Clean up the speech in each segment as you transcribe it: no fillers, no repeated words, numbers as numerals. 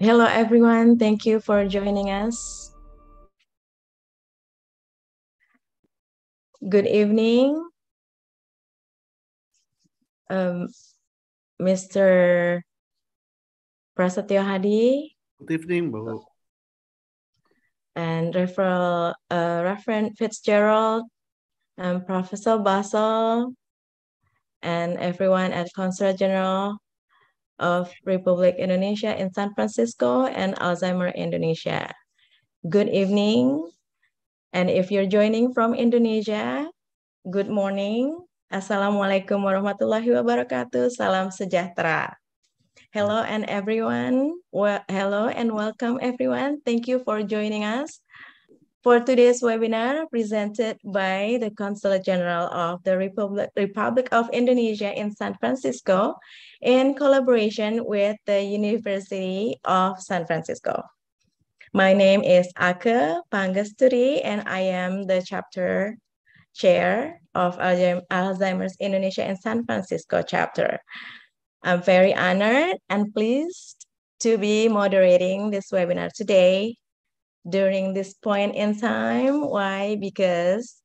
Hello, everyone. Thank you for joining us. Good evening, um, Mr. Prasetyo Hadi Good evening, Bu. and Reverend Fitzgerald and Professor Basel and everyone at Consulate General of Republic Indonesia in San Francisco and Alzheimer Indonesia. Good evening. And if you're joining from Indonesia, good morning. Assalamualaikum warahmatullahi wabarakatuh. Salam sejahtera. Hello and everyone. Hello and welcome everyone. Thank you for joining us for today's webinar presented by the Consulate General of the Republic of Indonesia in San Francisco in collaboration with the University of San Francisco. My name is Ake Pangasturi and I am the chapter chair of Alzheimer's Indonesia and San Francisco chapter. I'm very honored and pleased to be moderating this webinar today during this point in time. Why? Because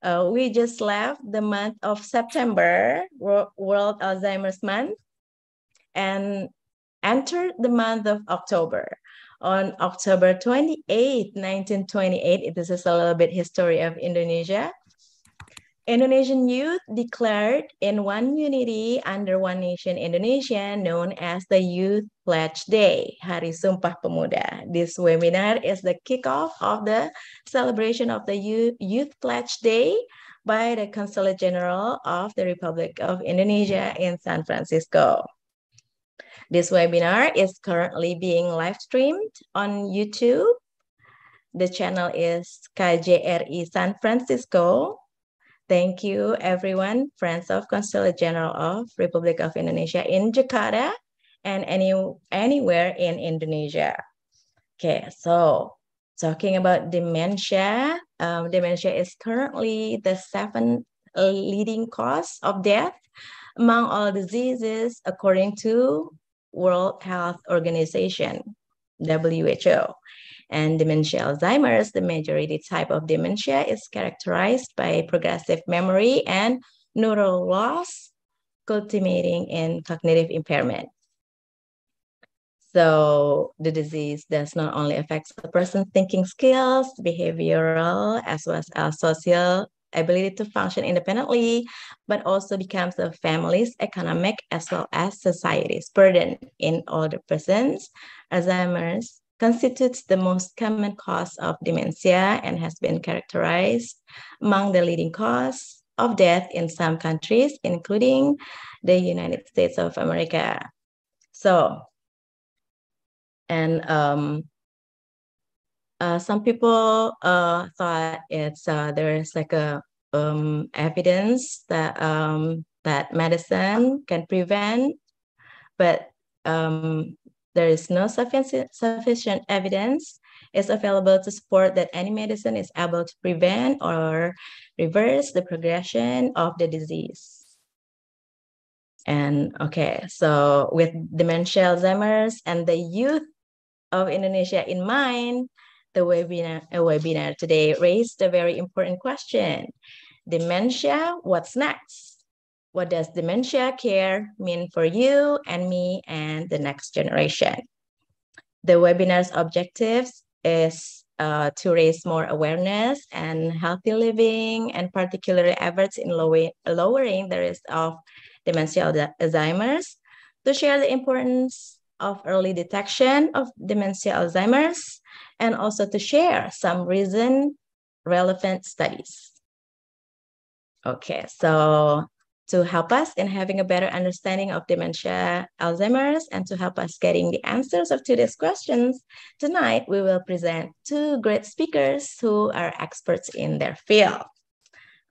we just left the month of September, World Alzheimer's Month, and entered the month of October. On October 28, 1928, this is a little bit history of Indonesia. Indonesian youth declared in one unity under one nation Indonesia known as the Youth Pledge Day, Hari Sumpah Pemuda. This webinar is the kickoff of the celebration of the Youth Pledge Day by the Consulate General of the Republic of Indonesia in San Francisco. This webinar is currently being live streamed on YouTube. The channel is KJRI San Francisco. Thank you, everyone, friends of Consulate General of Republic of Indonesia in Jakarta and anywhere in Indonesia. Okay, so talking about dementia, dementia is currently the seventh leading cause of death among all diseases, according to World Health Organization, WHO. And dementia Alzheimer's, the majority type of dementia, is characterized by progressive memory and neural loss, culminating in cognitive impairment. So the disease does not only affect the person's thinking skills, behavioral, as well as social ability to function independently, but also becomes the family's economic as well as society's burden in older persons. Alzheimer's constitutes the most common cause of dementia and has been characterized among the leading cause of death in some countries, including the United States of America. So, and some people thought it's there is like a evidence that that medicine can prevent, but there is no sufficient evidence is available to support that any medicine is able to prevent or reverse the progression of the disease. And okay, so with dementia, Alzheimer's, and the youth of Indonesia in mind, the webinar today raised a very important question. Dementia, what's next? What does dementia care mean for you and me and the next generation? The webinar's objectives is to raise more awareness and healthy living, and particularly efforts in lowering the risk of dementia Alzheimer's, to share the importance of early detection of dementia Alzheimer's, and also to share some recent relevant studies. Okay, so to help us in having a better understanding of dementia Alzheimer's and to help us getting the answers of today's questions, tonight we will present two great speakers who are experts in their field.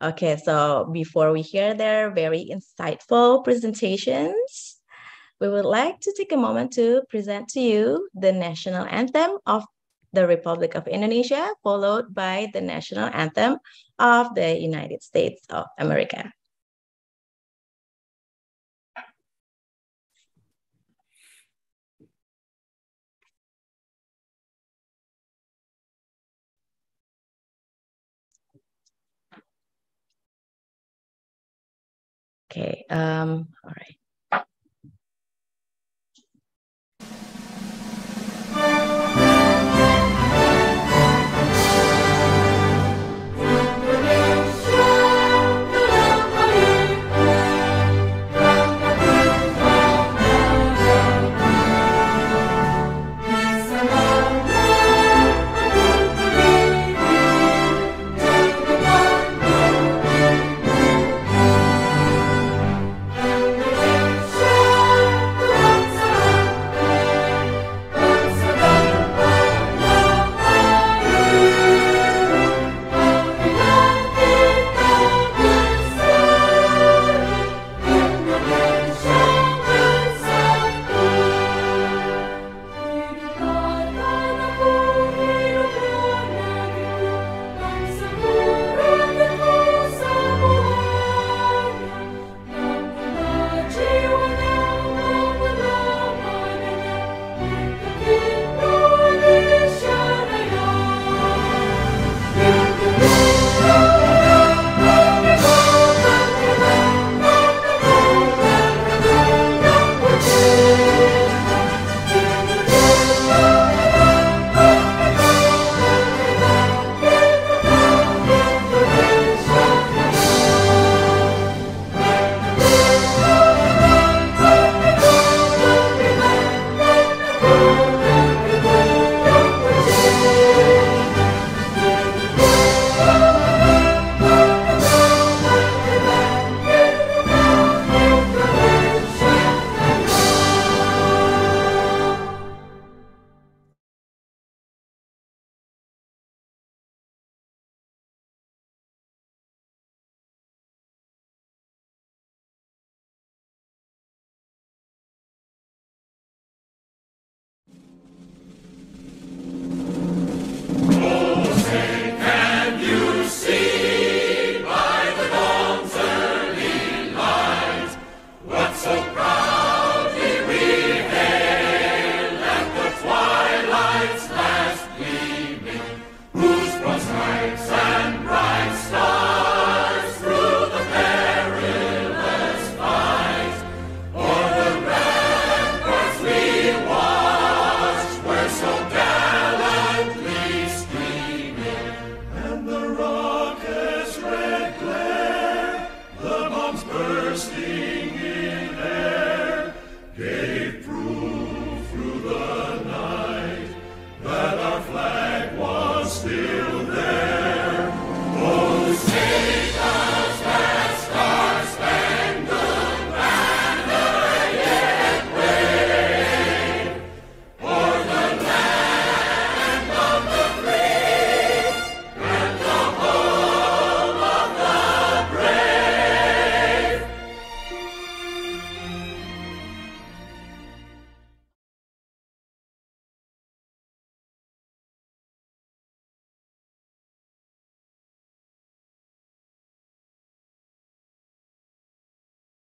Okay, so before we hear their very insightful presentations, we would like to take a moment to present to you the national anthem of the Republic of Indonesia, followed by the national anthem of the United States of America. All right.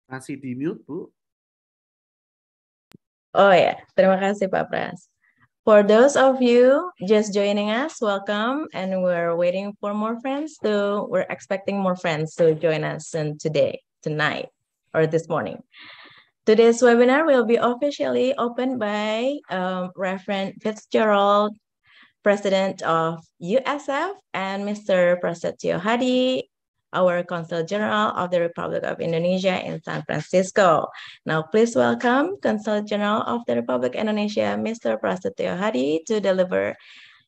Masih di mute, Bu. Oh ya, terima kasih Pak Pras. For those of you just joining us, welcome, and we're waiting for more friends we're expecting more friends to join us today, tonight, or this morning. Today's webinar will be officially opened by Reverend Fitzgerald, President of USF, and Mr. Prasetyo Hadi, our Consul General of the Republic of Indonesia in San Francisco. Now, please welcome Consul General of the Republic of Indonesia, Mr. Prasetyo Hadi, to deliver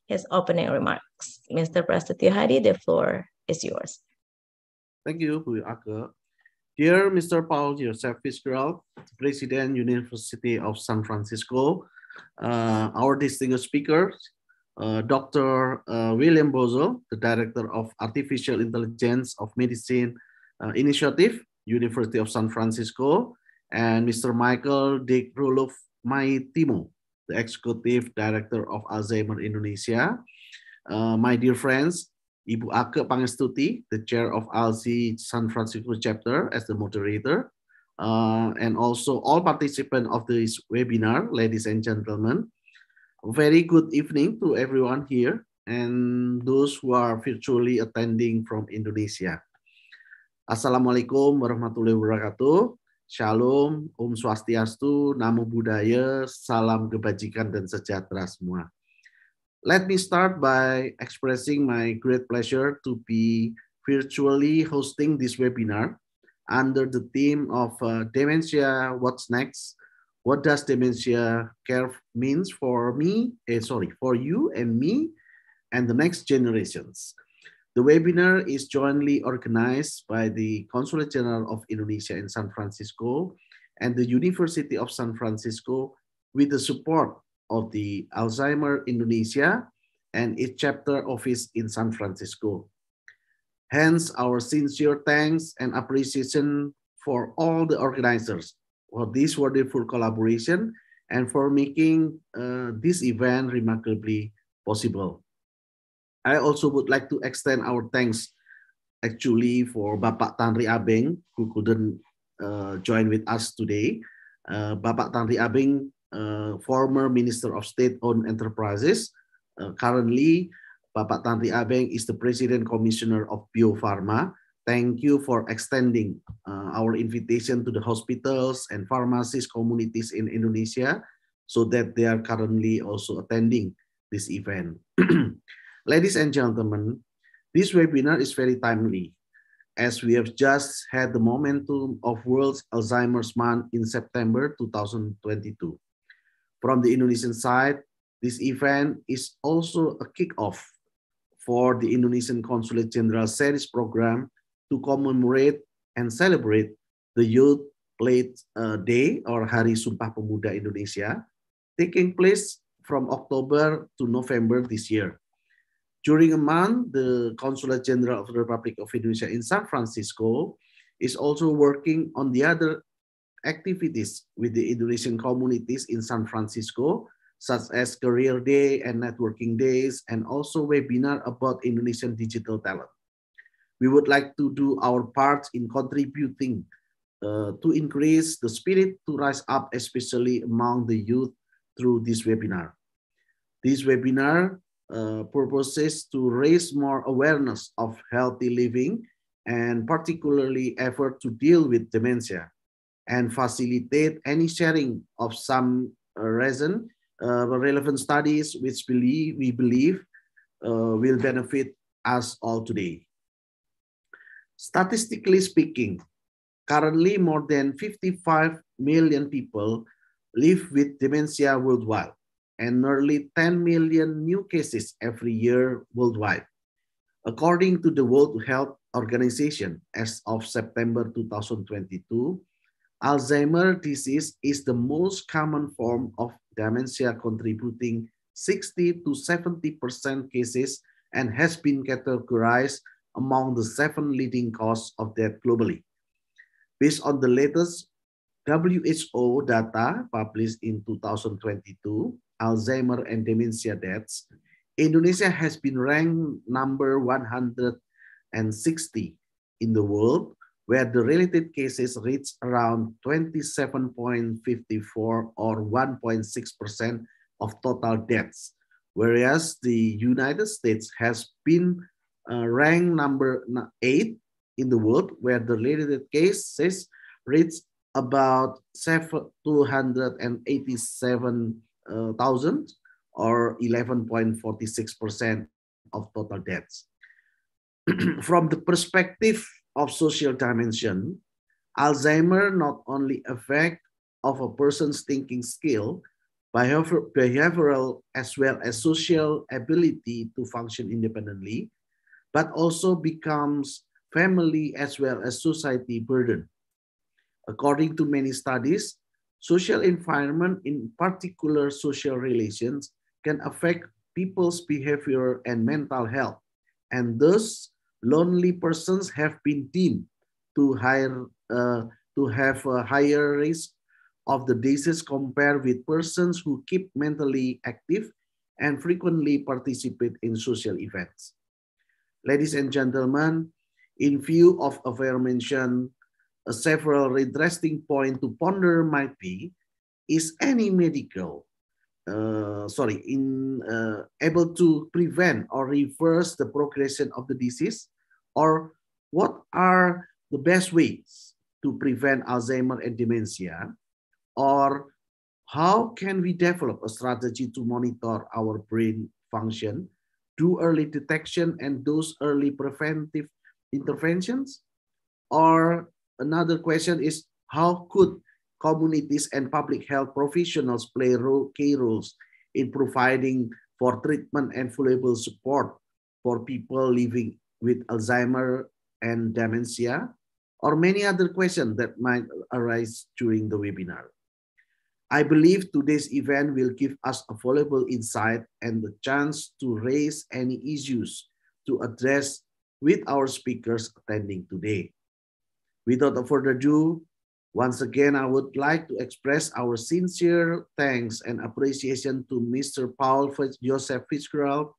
his opening remarks. Mr. Prasetyo Hadi, the floor is yours. Thank you, Bu Ake. Dear Mr. Paul Joseph Fitzgerald, President, University of San Francisco, our distinguished speakers, Dr. William Bozo, the Director of Artificial Intelligence of Medicine Initiative, University of San Francisco, and Mr. Michael Dick Roloff Maitimo, the Executive Director of Alzheimer Indonesia. My dear friends, Ibu Ake Pangestuti, the Chair of ALSI San Francisco Chapter as the moderator, and also all participants of this webinar, ladies and gentlemen. A very good evening to everyone here and those who are virtually attending from Indonesia. Assalamualaikum warahmatullahi wabarakatuh. Shalom, Om Swastiastu, Namo Buddhaya, Salam Kebajikan dan sejahtera semua. Let me start by expressing my great pleasure to be virtually hosting this webinar under the theme of Dementia, What's Next? What does dementia care means for me? For you and me and the next generations. The webinar is jointly organized by the Consulate General of Indonesia in San Francisco and the University of San Francisco with the support of the Alzheimer Indonesia and its chapter office in San Francisco. Hence, our sincere thanks and appreciation for all the organizers for this wonderful collaboration and for making this event remarkably possible. I also would like to extend our thanks actually for Bapak Tanri Abeng who couldn't join with us today. Bapak Tanri Abeng, former Minister of State-Owned Enterprises. Currently, Bapak Tanri Abeng is the President Commissioner of Bio Farma. Thank you for extending our invitation to the hospitals and pharmacies communities in Indonesia so that they are currently also attending this event. Ladies and gentlemen, this webinar is very timely as we have just had the momentum of World Alzheimer's Month in September 2022. From the Indonesian side, this event is also a kick-off for the Indonesian Consulate General Series program to commemorate and celebrate the Youth Plate Day or Hari Sumpah Pemuda Indonesia, taking place from October to November this year. During a month, the Consulate General of the Republic of Indonesia in San Francisco is also working on the other activities with the Indonesian communities in San Francisco, such as Career Day and Networking Days, and also webinar about Indonesian digital talent. We would like to do our part in contributing to increase the spirit to rise up, especially among the youth through this webinar. This webinar purposes to raise more awareness of healthy living and particularly effort to deal with dementia and facilitate any sharing of some relevant studies which we believe will benefit us all today. Statistically speaking, currently more than 55 million people live with dementia worldwide, and nearly 10 million new cases every year worldwide. According to the World Health Organization, as of September 2022, Alzheimer's disease is the most common form of dementia, contributing 60 to 70% cases and has been categorized among the 7 leading causes of death globally. Based on the latest WHO data published in 2022, Alzheimer and dementia deaths, Indonesia has been ranked number 160 in the world, where the related cases reach around 27.54 or 1.6% of total deaths, whereas the United States has been ranked number 8 in the world, where the related cases reach about 287,000 or 11.46% of total deaths. From the perspective of social dimension, Alzheimer not only affects of a person's thinking skill, behavioral as well as social ability to function independently, but also becomes family as well as society burden. According to many studies, social environment, in particular social relations, can affect people's behavior and mental health, and thus lonely persons have been deemed to have a higher risk of the disease compared with persons who keep mentally active and frequently participate in social events. Ladies and gentlemen, in view of aforementioned, several interesting points to ponder might be: is any medical able to prevent or reverse the progression of the disease? Or what are the best ways to prevent Alzheimer and dementia? Or how can we develop a strategy to monitor our brain function, do early detection, and those early preventive interventions? Or another question is, how could communities and public health professionals play key roles in providing for treatment and valuable support for people living with Alzheimer and dementia, or many other questions that might arise during the webinar. I believe today's event will give us a valuable insight and the chance to raise any issues to address with our speakers attending today. Without further ado, once again, I would like to express our sincere thanks and appreciation to Mr. Paul Joseph Fitzgerald,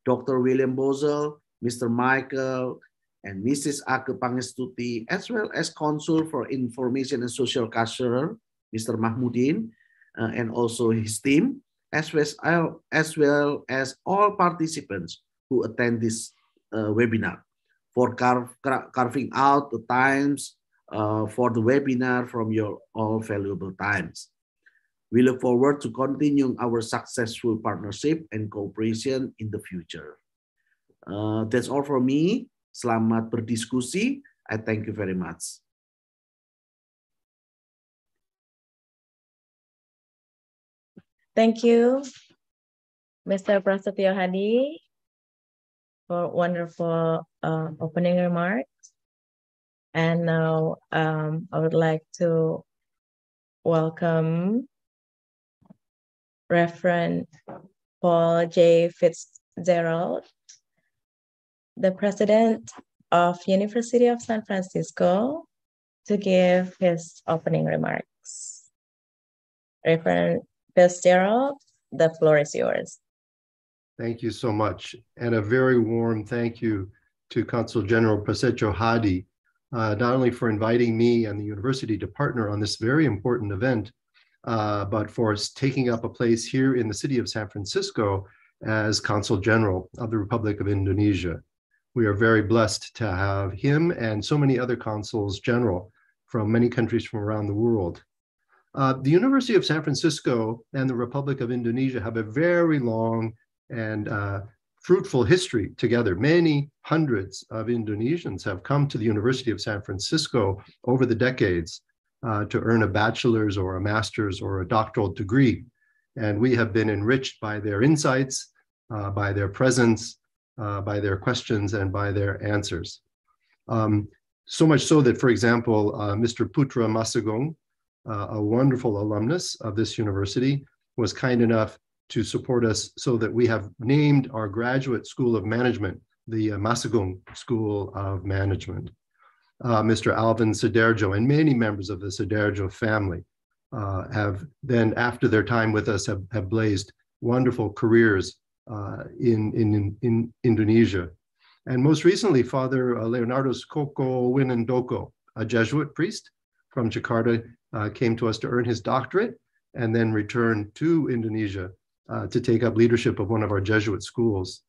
Dr. William Bozel, Mr. Michael, and Mrs. Ake Pangestuti, as well as Consul for Information and Social Culture, Mr. Mahmudin, and also his team, as well as all participants who attend this webinar for carving out the times for the webinar from your all valuable times. We look forward to continuing our successful partnership and cooperation in the future. That's all from me. Selamat berdiskusi. I thank you very much. Thank you, Mr. Prasetyo Hadi, for wonderful opening remarks. And now I would like to welcome Reverend Paul J. Fitzgerald, the President of University of San Francisco, to give his opening remarks. Reverend Fitzgerald, the floor is yours. Thank you so much. And a very warm thank you to Consul General Prasetyo Hadi, not only for inviting me and the university to partner on this very important event, but for taking up a place here in the city of San Francisco as Consul General of the Republic of Indonesia. We are very blessed to have him and so many other consuls general from many countries from around the world. The University of San Francisco and the Republic of Indonesia have a very long and fruitful history together. Many hundreds of Indonesians have come to the University of San Francisco over the decades to earn a bachelor's or a master's or a doctoral degree. And we have been enriched by their insights, by their presence, by their questions, and by their answers. So much so that, for example, Mr. Putra Masagong, a wonderful alumnus of this university, was kind enough to support us so that we have named our graduate school of management the Masagong School of Management. Mr. Alvin Siderjo and many members of the Siderjo family have then, after their time with us, have blazed wonderful careers in Indonesia. And most recently, Father Leonardo Skoko Winandoko, a Jesuit priest from Jakarta, came to us to earn his doctorate and then returned to Indonesia to take up leadership of one of our Jesuit schools.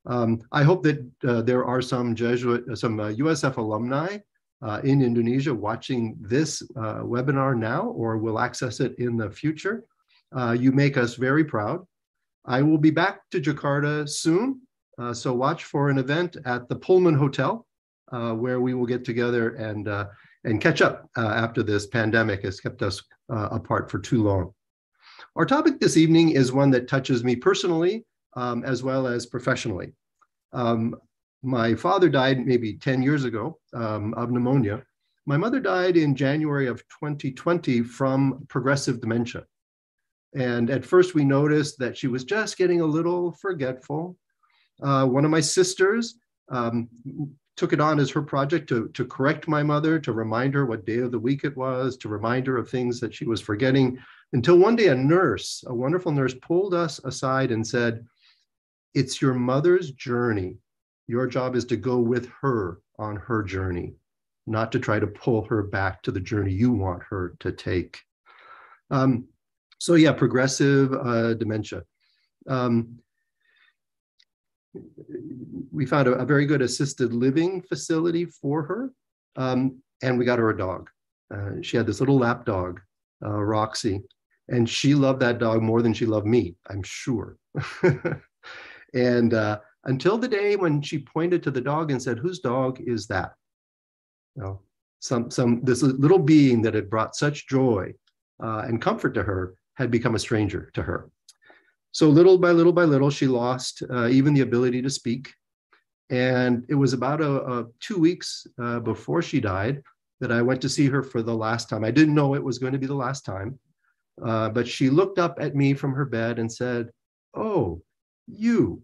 I hope that there are some USF alumni in Indonesia watching this webinar now or will access it in the future. You make us very proud. I will be back to Jakarta soon, so watch for an event at the Pullman Hotel where we will get together and catch up after this pandemic has kept us apart for too long. Our topic this evening is one that touches me personally as well as professionally. My father died maybe 10 years ago of pneumonia. My mother died in January of 2020 from progressive dementia. And at first we noticed that she was just getting a little forgetful. One of my sisters took it on as her project to correct my mother, to remind her what day of the week it was, to remind her of things that she was forgetting, until one day a nurse, a wonderful nurse, pulled us aside and said, "It's your mother's journey. Your job is to go with her on her journey, not to try to pull her back to the journey you want her to take." So yeah, progressive dementia. We found a very good assisted living facility for her, and we got her a dog. She had this little lap dog, Roxy, and she loved that dog more than she loved me, I'm sure. And until the day when she pointed to the dog and said, "Whose dog is that?" You know, this little being that had brought such joy and comfort to her had become a stranger to her. So little by little, she lost even the ability to speak. And it was about 2 weeks before she died that I went to see her for the last time. I didn't know it was going to be the last time, but she looked up at me from her bed and said, "Oh, you."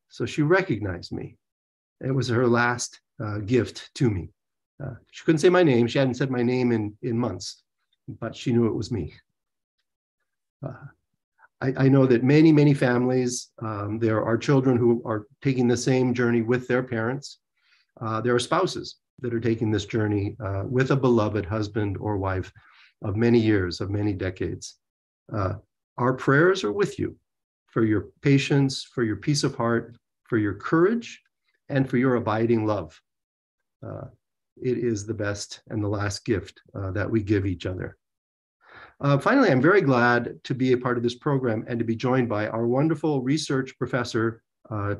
So she recognized me. It was her last gift to me. She couldn't say my name. She hadn't said my name in months, but she knew it was me. I know that many families, there are children who are taking the same journey with their parents. There are spouses that are taking this journey with a beloved husband or wife of many years, of many decades. Our prayers are with you for your patience, for your peace of heart, for your courage, and for your abiding love. It is the best and the last gift that we give each other. Finally, I'm very glad to be a part of this program and to be joined by our wonderful research professor,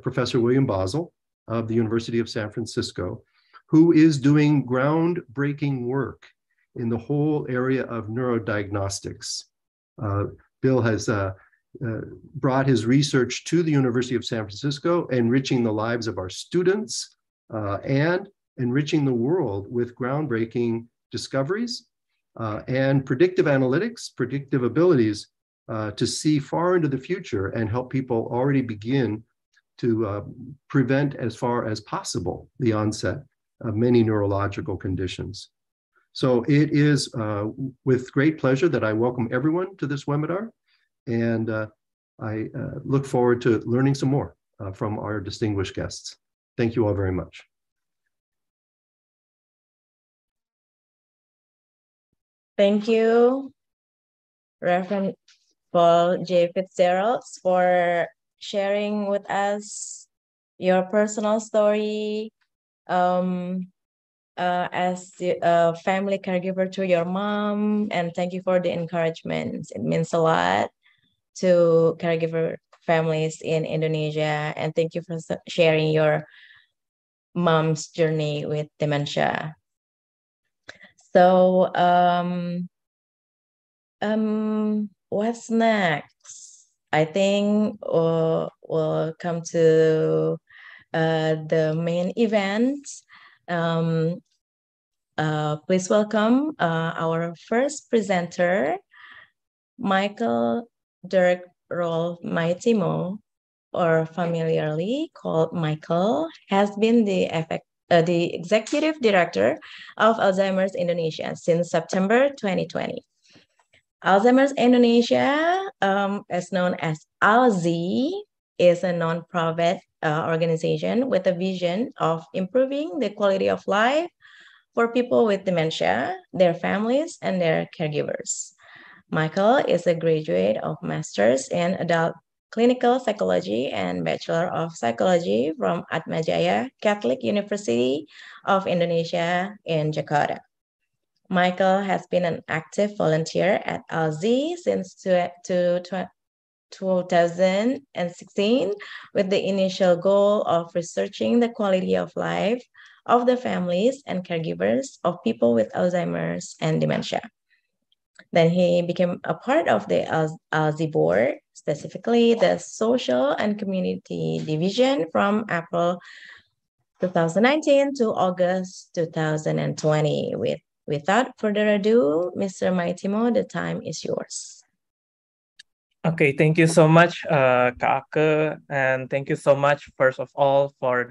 Professor William Basel of the University of San Francisco, who is doing groundbreaking work in the whole area of neurodiagnostics. Bill has brought his research to the University of San Francisco, enriching the lives of our students and enriching the world with groundbreaking discoveries and predictive analytics, predictive abilities to see far into the future and help people already begin to prevent as far as possible the onset of many neurological conditions. So it is with great pleasure that I welcome everyone to this webinar, and I look forward to learning some more from our distinguished guests. Thank you all very much. Thank you, Reverend Paul J. Fitzgerald, for sharing with us your personal story as a family caregiver to your mom, and thank you for the encouragement. It means a lot to caregiver families in Indonesia, and thank you for sharing your mom's journey with dementia. So what's next? I think we'll come to the main event. Please welcome our first presenter, Michael Dirk Rolf Maitimo, or familiarly called Michael, has been the executive director of Alzheimer's Indonesia since September 2020. Alzheimer's Indonesia, as known as ALZI, is a non-profit organization with a vision of improving the quality of life for people with dementia, their families, and their caregivers. Michael is a graduate of Master's in Adult Clinical Psychology and Bachelor of Psychology from Atmajaya Catholic University of Indonesia in Jakarta. Michael has been an active volunteer at ALZI since 2016 with the initial goal of researching the quality of life of the families and caregivers of people with Alzheimer's and dementia. Then he became a part of the ALZI board, specifically the Social and Community Division from April 2019 to August 2020. Without further ado, Mr. Maitimo, the time is yours. Okay, thank you so much, Kak Ake, and thank you so much, first of all, for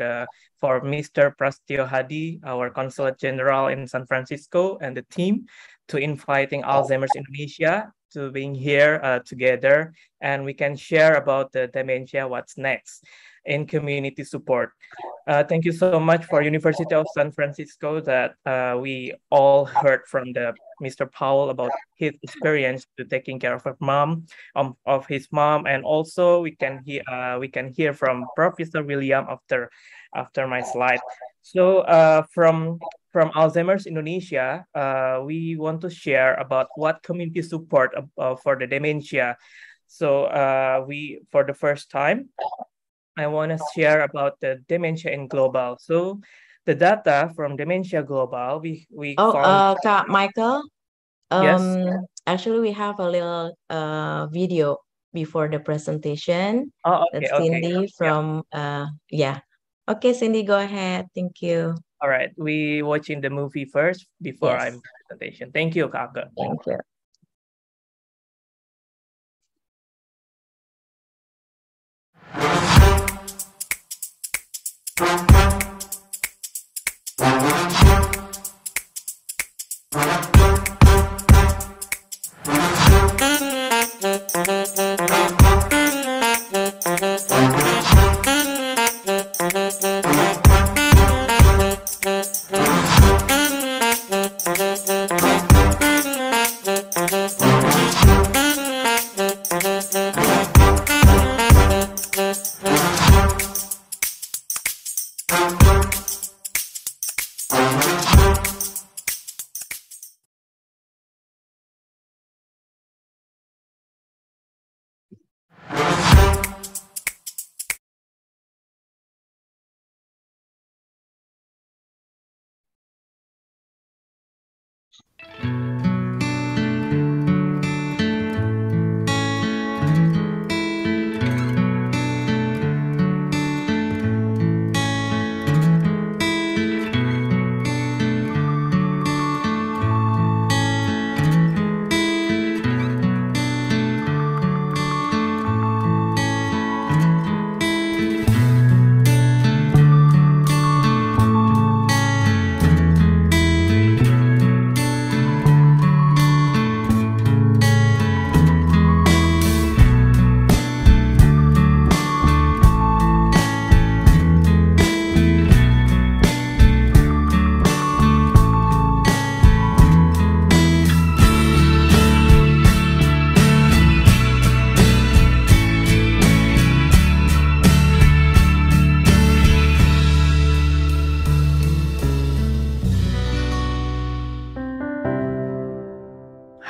Mr. Prastyo Hadi, our Consulate General in San Francisco, and the team to inviting Alzheimer's Indonesia to being here together, and we can share about the dementia, what's next in community support. Thank you so much for University of San Francisco that we all heard from Mr. Powell about his experience to taking care of his mom, and also we can hear from Professor William after my slide. So from from Alzheimer's Indonesia, we want to share about what community support for the dementia. So for the first time, I want to share about the dementia in global. So the data from Dementia Global, we found. Kak Michael, Yes. Actually, we have a little video before the presentation. Oh, okay, That's Cindy from Okay, Cindy, go ahead. Thank you. All right, we watching the movie first before Yes. I'm presentation. Thank you, Kak. Thank you.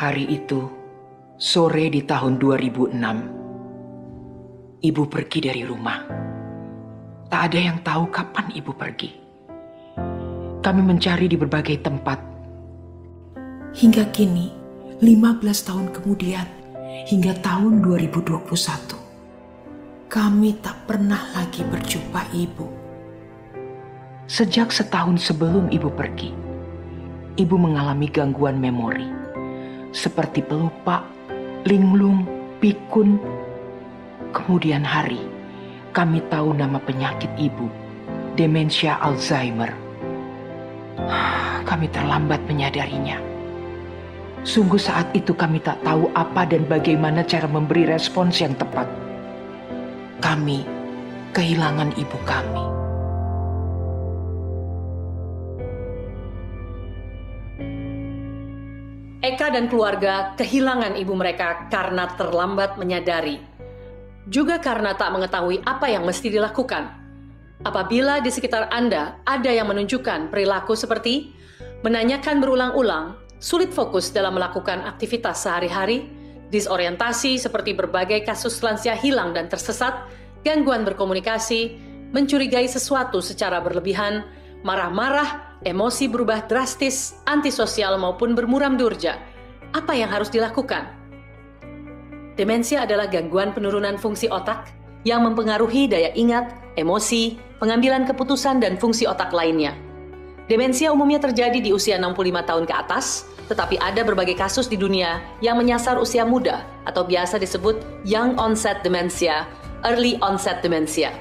Hari itu, sore di tahun 2006, ibu pergi dari rumah. Tak ada yang tahu kapan ibu pergi. Kami mencari di berbagai tempat. Hingga kini, 15 tahun kemudian, hingga tahun 2021, kami tak pernah lagi berjumpa ibu. Sejak setahun sebelum ibu pergi, ibu mengalami gangguan memori. Seperti pelupa, linglung, pikun. Kemudian hari, kami tahu nama penyakit ibu, demensia Alzheimer. Kami terlambat menyadarinya. Sungguh saat itu kami tak tahu apa dan bagaimana cara memberi respons yang tepat. Kami kehilangan ibu kami. Eka dan keluarga kehilangan ibu mereka karena terlambat menyadari. Juga karena tak mengetahui apa yang mesti dilakukan. Apabila di sekitar Anda ada yang menunjukkan perilaku seperti menanyakan berulang-ulang, sulit fokus dalam melakukan aktivitas sehari-hari, disorientasi seperti berbagai kasus lansia hilang dan tersesat, gangguan berkomunikasi, mencurigai sesuatu secara berlebihan, marah-marah, emosi berubah drastis, antisosial maupun bermuram durja. Apa yang harus dilakukan? Demensia adalah gangguan penurunan fungsi otak yang mempengaruhi daya ingat, emosi, pengambilan keputusan, dan fungsi otak lainnya. Demensia umumnya terjadi di usia 65 tahun ke atas, tetapi ada berbagai kasus di dunia yang menyasar usia muda atau biasa disebut young onset dementia, early onset dementia.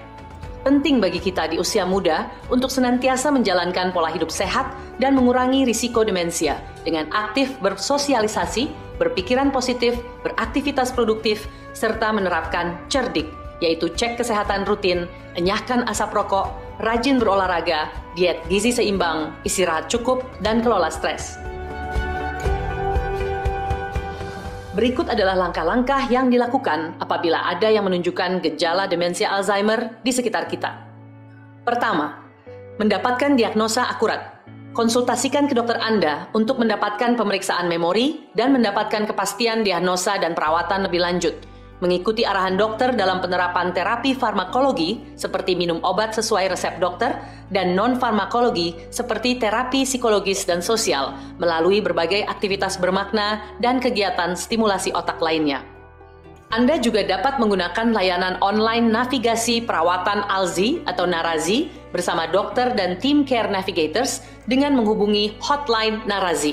Penting bagi kita di usia muda untuk senantiasa menjalankan pola hidup sehat dan mengurangi risiko demensia dengan aktif bersosialisasi, berpikiran positif, beraktivitas produktif, serta menerapkan cerdik, yaitu cek kesehatan rutin, enyahkan asap rokok, rajin berolahraga, diet gizi seimbang, istirahat cukup, dan kelola stres. Berikut adalah langkah-langkah yang dilakukan apabila ada yang menunjukkan gejala demensia Alzheimer di sekitar kita. Pertama, mendapatkan diagnosa akurat. Konsultasikan ke dokter Anda untuk mendapatkan pemeriksaan memori dan mendapatkan kepastian diagnosa dan perawatan lebih lanjut. Mengikuti arahan dokter dalam penerapan terapi farmakologi seperti minum obat sesuai resep dokter dan non-farmakologi seperti terapi psikologis dan sosial melalui berbagai aktivitas bermakna dan kegiatan stimulasi otak lainnya. Anda juga dapat menggunakan layanan online navigasi perawatan ALZI atau Narazi bersama dokter dan tim Care Navigators dengan menghubungi hotline Narazi.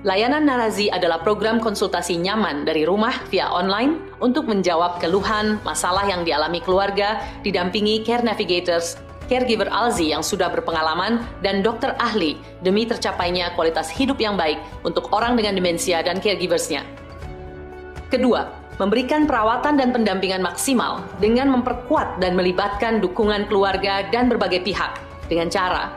Layanan Narazi adalah program konsultasi nyaman dari rumah via online untuk menjawab keluhan, masalah yang dialami keluarga, didampingi Care Navigators, caregiver ALZI yang sudah berpengalaman, dan dokter ahli demi tercapainya kualitas hidup yang baik untuk orang dengan demensia dan caregiversnya. Kedua, memberikan perawatan dan pendampingan maksimal dengan memperkuat dan melibatkan dukungan keluarga dan berbagai pihak dengan cara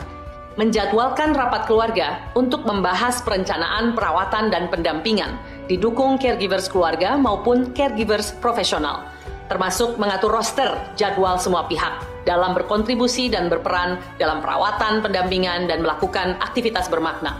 menjadwalkan rapat keluarga untuk membahas perencanaan perawatan dan pendampingan, didukung caregivers keluarga maupun caregivers profesional, termasuk mengatur roster jadwal semua pihak dalam berkontribusi dan berperan dalam perawatan, pendampingan, dan melakukan aktivitas bermakna.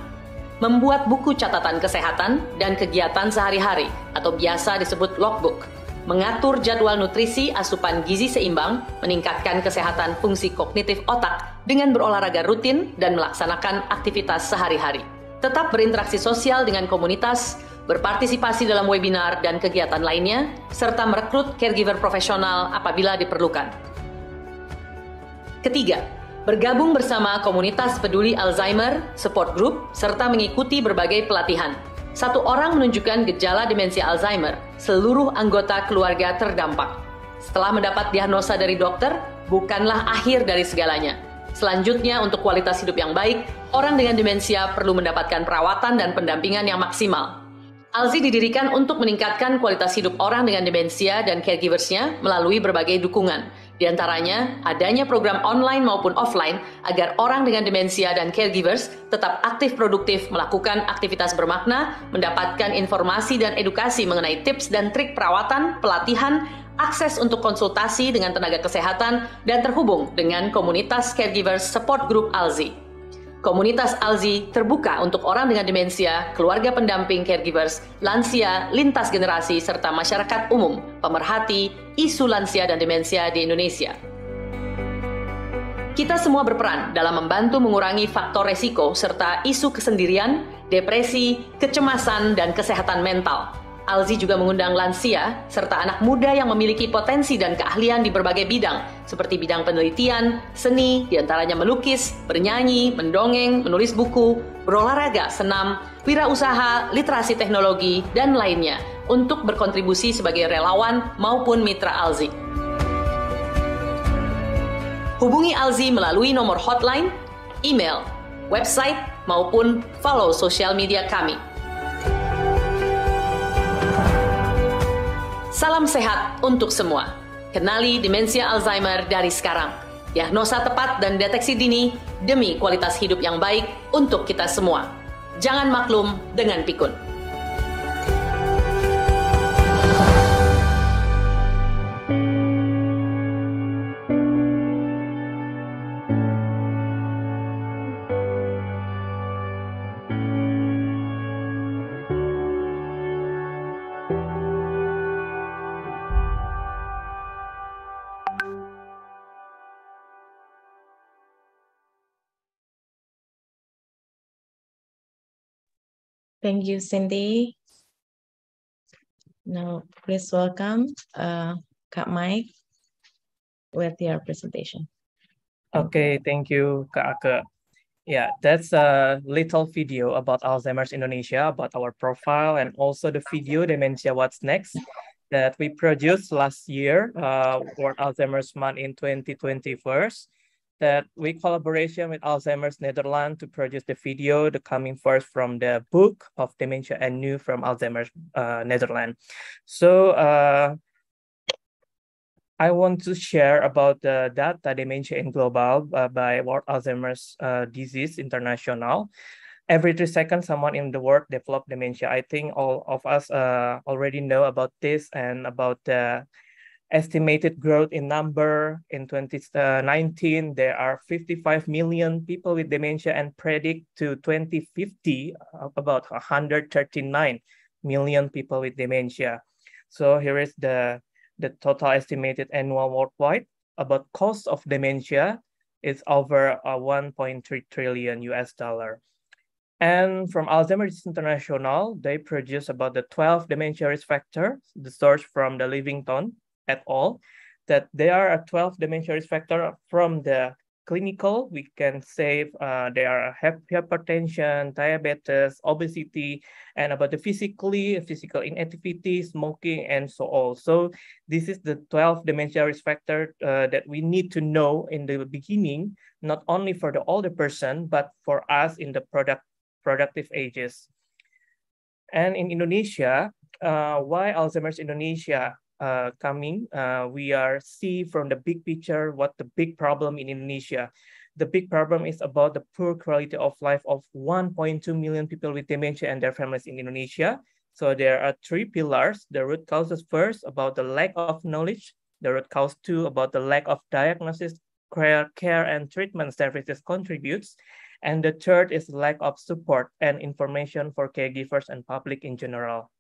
Membuat buku catatan kesehatan dan kegiatan sehari-hari atau biasa disebut logbook, mengatur jadwal nutrisi, asupan gizi seimbang, meningkatkan kesehatan fungsi kognitif otak dengan berolahraga rutin dan melaksanakan aktivitas sehari-hari. Tetap berinteraksi sosial dengan komunitas, berpartisipasi dalam webinar dan kegiatan lainnya, serta merekrut caregiver profesional apabila diperlukan. Ketiga, bergabung bersama komunitas peduli Alzheimer, support group, serta mengikuti berbagai pelatihan. Satu orang menunjukkan gejala demensia Alzheimer, seluruh anggota keluarga terdampak. Setelah mendapat diagnosa dari dokter, bukanlah akhir dari segalanya. Selanjutnya, untuk kualitas hidup yang baik, orang dengan demensia perlu mendapatkan perawatan dan pendampingan yang maksimal. ALZI didirikan untuk meningkatkan kualitas hidup orang dengan demensia dan caregiversnya melalui berbagai dukungan. Di antaranya, adanya program online maupun offline agar orang dengan demensia dan caregivers tetap aktif produktif melakukan aktivitas bermakna, mendapatkan informasi dan edukasi mengenai tips dan trik perawatan, pelatihan, akses untuk konsultasi dengan tenaga kesehatan, dan terhubung dengan komunitas caregivers support group ALZI. Komunitas ALZI terbuka untuk orang dengan demensia, keluarga pendamping caregivers, lansia, lintas generasi, serta masyarakat umum, pemerhati, isu lansia dan demensia di Indonesia. Kita semua berperan dalam membantu mengurangi faktor resiko serta isu kesendirian, depresi, kecemasan, dan kesehatan mental. ALZI juga mengundang lansia serta anak muda yang memiliki potensi dan keahlian di berbagai bidang, seperti bidang penelitian, seni, diantaranya melukis, bernyanyi, mendongeng, menulis buku, berolahraga, senam, wirausaha, literasi teknologi, dan lainnya, untuk berkontribusi sebagai relawan maupun mitra ALZI. Hubungi ALZI melalui nomor hotline, email, website, maupun follow sosial media kami. Salam sehat untuk semua. Kenali demensia Alzheimer dari sekarang. Diagnosa tepat dan deteksi dini demi kualitas hidup yang baik untuk kita semua. Jangan maklum dengan pikun. Thank you, Cindy. Now, please welcome Kak Mike with your presentation. Okay, thank you, Kak Ake. Yeah, that's a little video about Alzheimer's Indonesia, about our profile, and also the video Dementia What's Next that we produced last year, World Alzheimer's Month in 2021. That we collaboration with Alzheimer's Netherlands to produce the video, the coming first from the book of Dementia and New from Alzheimer's Netherlands. So I want to share about the data Dementia in Global by World Alzheimer's Disease International. Every 3 seconds, someone in the world develop dementia. I think all of us already know about this and about the estimated growth in number. In 2019, there are 55 million people with dementia and predict to 2050 about 139 million people with dementia. So here is the total estimated annual worldwide. About cost of dementia is over 1.3 trillion US dollar. And from Alzheimer's International, they produce about the 12 dementia risk factors, the source from the Livingstone et al., that there are 12 dementia risk factors from the clinical. We can say there are hypertension, diabetes, obesity, and about the physical inactivity, smoking, and so on. So this is the 12 dementia risk factors that we need to know in the beginning, not only for the older person, but for us in the productive ages. And in Indonesia, why Alzheimer's Indonesia coming? We are see from the big picture what the big problem in Indonesia. The big problem is about the poor quality of life of 1.2 million people with dementia and their families in Indonesia. So there are three pillars. The root causes first about the lack of knowledge. The root cause two about the lack of diagnosis, care and treatment services contributes. And the third is lack of support and information for caregivers and public in general.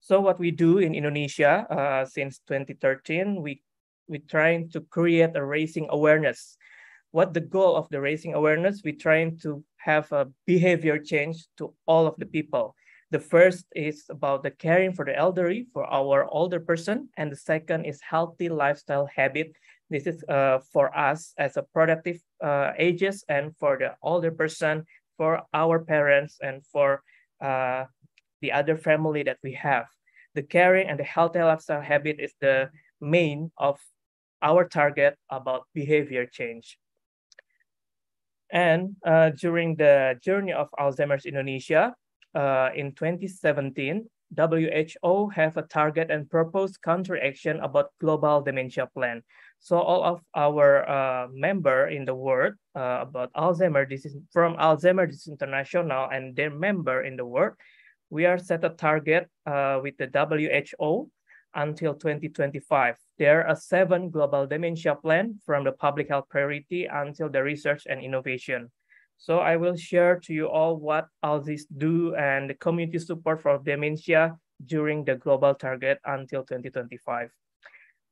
So what we do in Indonesia since 2013, we're trying to create a raising awareness. What the goal of the raising awareness? We're trying to have a behavior change to all of the people. The first is about the caring for the elderly, for our older person. And the second is healthy lifestyle habit. This is for us as a productive ages and for the older person, for our parents and for the other family that we have. The caring and the healthy lifestyle habit is the main of our target about behavior change. And during the journey of Alzheimer's Indonesia, in 2017, WHO have a target and proposed counteraction about global dementia plan. So all of our member in the world about Alzheimer, this is from Alzheimer's International and their member in the world, we are set a target with the WHO until 2025. There are 7 global dementia plan from the public health priority until the research and innovation. So I will share to you all what ALZIS do and the community support for dementia during the global target until 2025.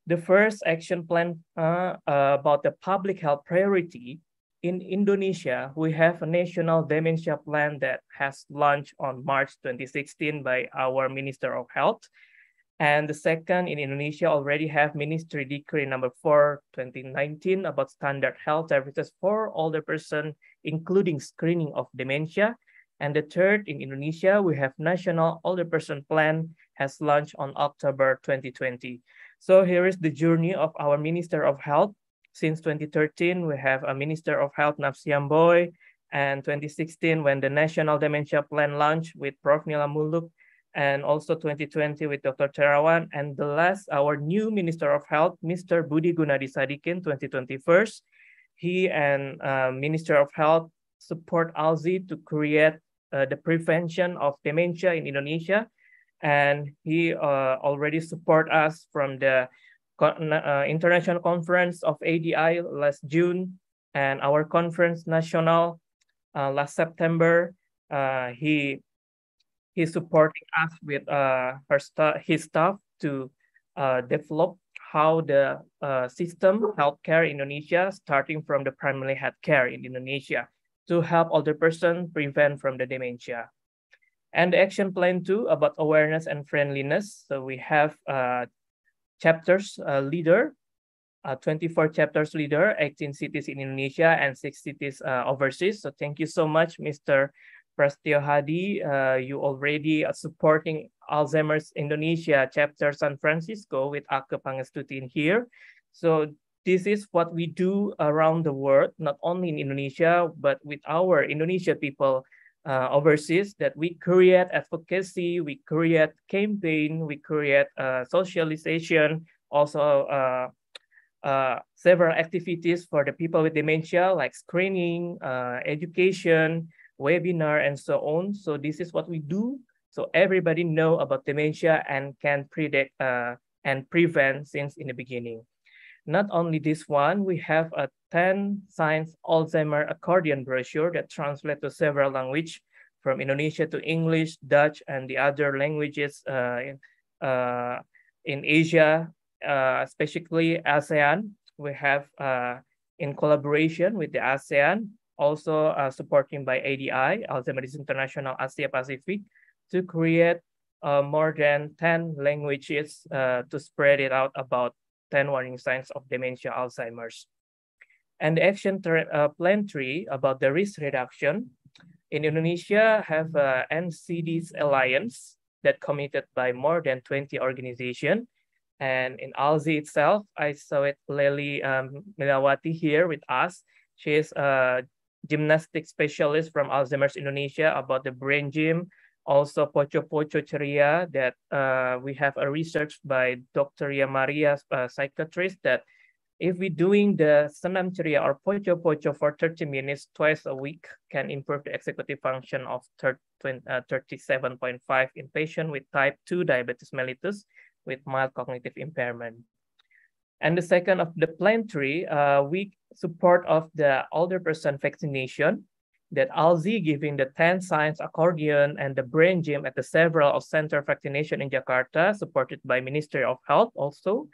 The first action plan about the public health priority in Indonesia, we have a national dementia plan that has launched on March 2016 by our Minister of Health. And the second, in Indonesia already have Ministry Decree number 4, 2019 about standard health services for older person, including screening of dementia. And the third, in Indonesia, we have National Older Person Plan has launched on October 2020. So here is the journey of our Minister of Health. Since 2013, we have a Minister of Health, Napsiamboy, and 2016 when the National Dementia Plan launched with Prof. Nila Muluk, and also 2020 with Dr. Terawan, and the last, our new Minister of Health, Mr. Budi Gunadi Sadikin, 2021. He and Minister of Health support ALZI to create the prevention of dementia in Indonesia, and he already support us from the international conference of ADI last June, and our conference national last September. He's supporting us with his staff to develop how the system healthcare in Indonesia, starting from the primary healthcare in Indonesia, to help older person prevent from the dementia. And the action plan 2 about awareness and friendliness. So we have chapters leader, 24 chapters leader, 18 cities in Indonesia and 6 cities overseas. So thank you so much, Mr. Prastio Hadi. You already supporting Alzheimer's Indonesia chapter San Francisco with Ake Pangestuti here. So this is what we do around the world, not only in Indonesia, but with our Indonesia people overseas, that we create advocacy, we create campaign, we create socialization, also several activities for the people with dementia, like screening, education, webinar, and so on. So this is what we do. So everybody know about dementia and can predict and prevent since in the beginning. Not only this one, we have a 10 signs Alzheimer accordion brochure that translates to several languages from Indonesia to English, Dutch, and the other languages in Asia, especially ASEAN. We have in collaboration with the ASEAN, also supporting by ADI, Alzheimer's International Asia Pacific, to create more than 10 languages to spread it out about 10 warning signs of dementia Alzheimer's. And the action plan 3 about the risk reduction. In Indonesia, have NCD's Alliance that committed by more than 20 organizations. And in ALZI itself, I saw it Lely Milawati here with us. She is a gymnastic specialist from Alzheimer's Indonesia about the brain gym. Also, Poco Poco Ceria, that we have a research by Dr. Maria, a psychiatrist, that if we're doing the Senam Ceria or Poco Poco for 30 minutes twice a week, can improve the executive function of 37.5 in patient with type 2 diabetes mellitus with mild cognitive impairment. And the second of the plan 3, we support of the older person vaccination, that ALZI giving the 10 signs accordion and the brain gym at the several of center vaccination in Jakarta, supported by Ministry of Health also,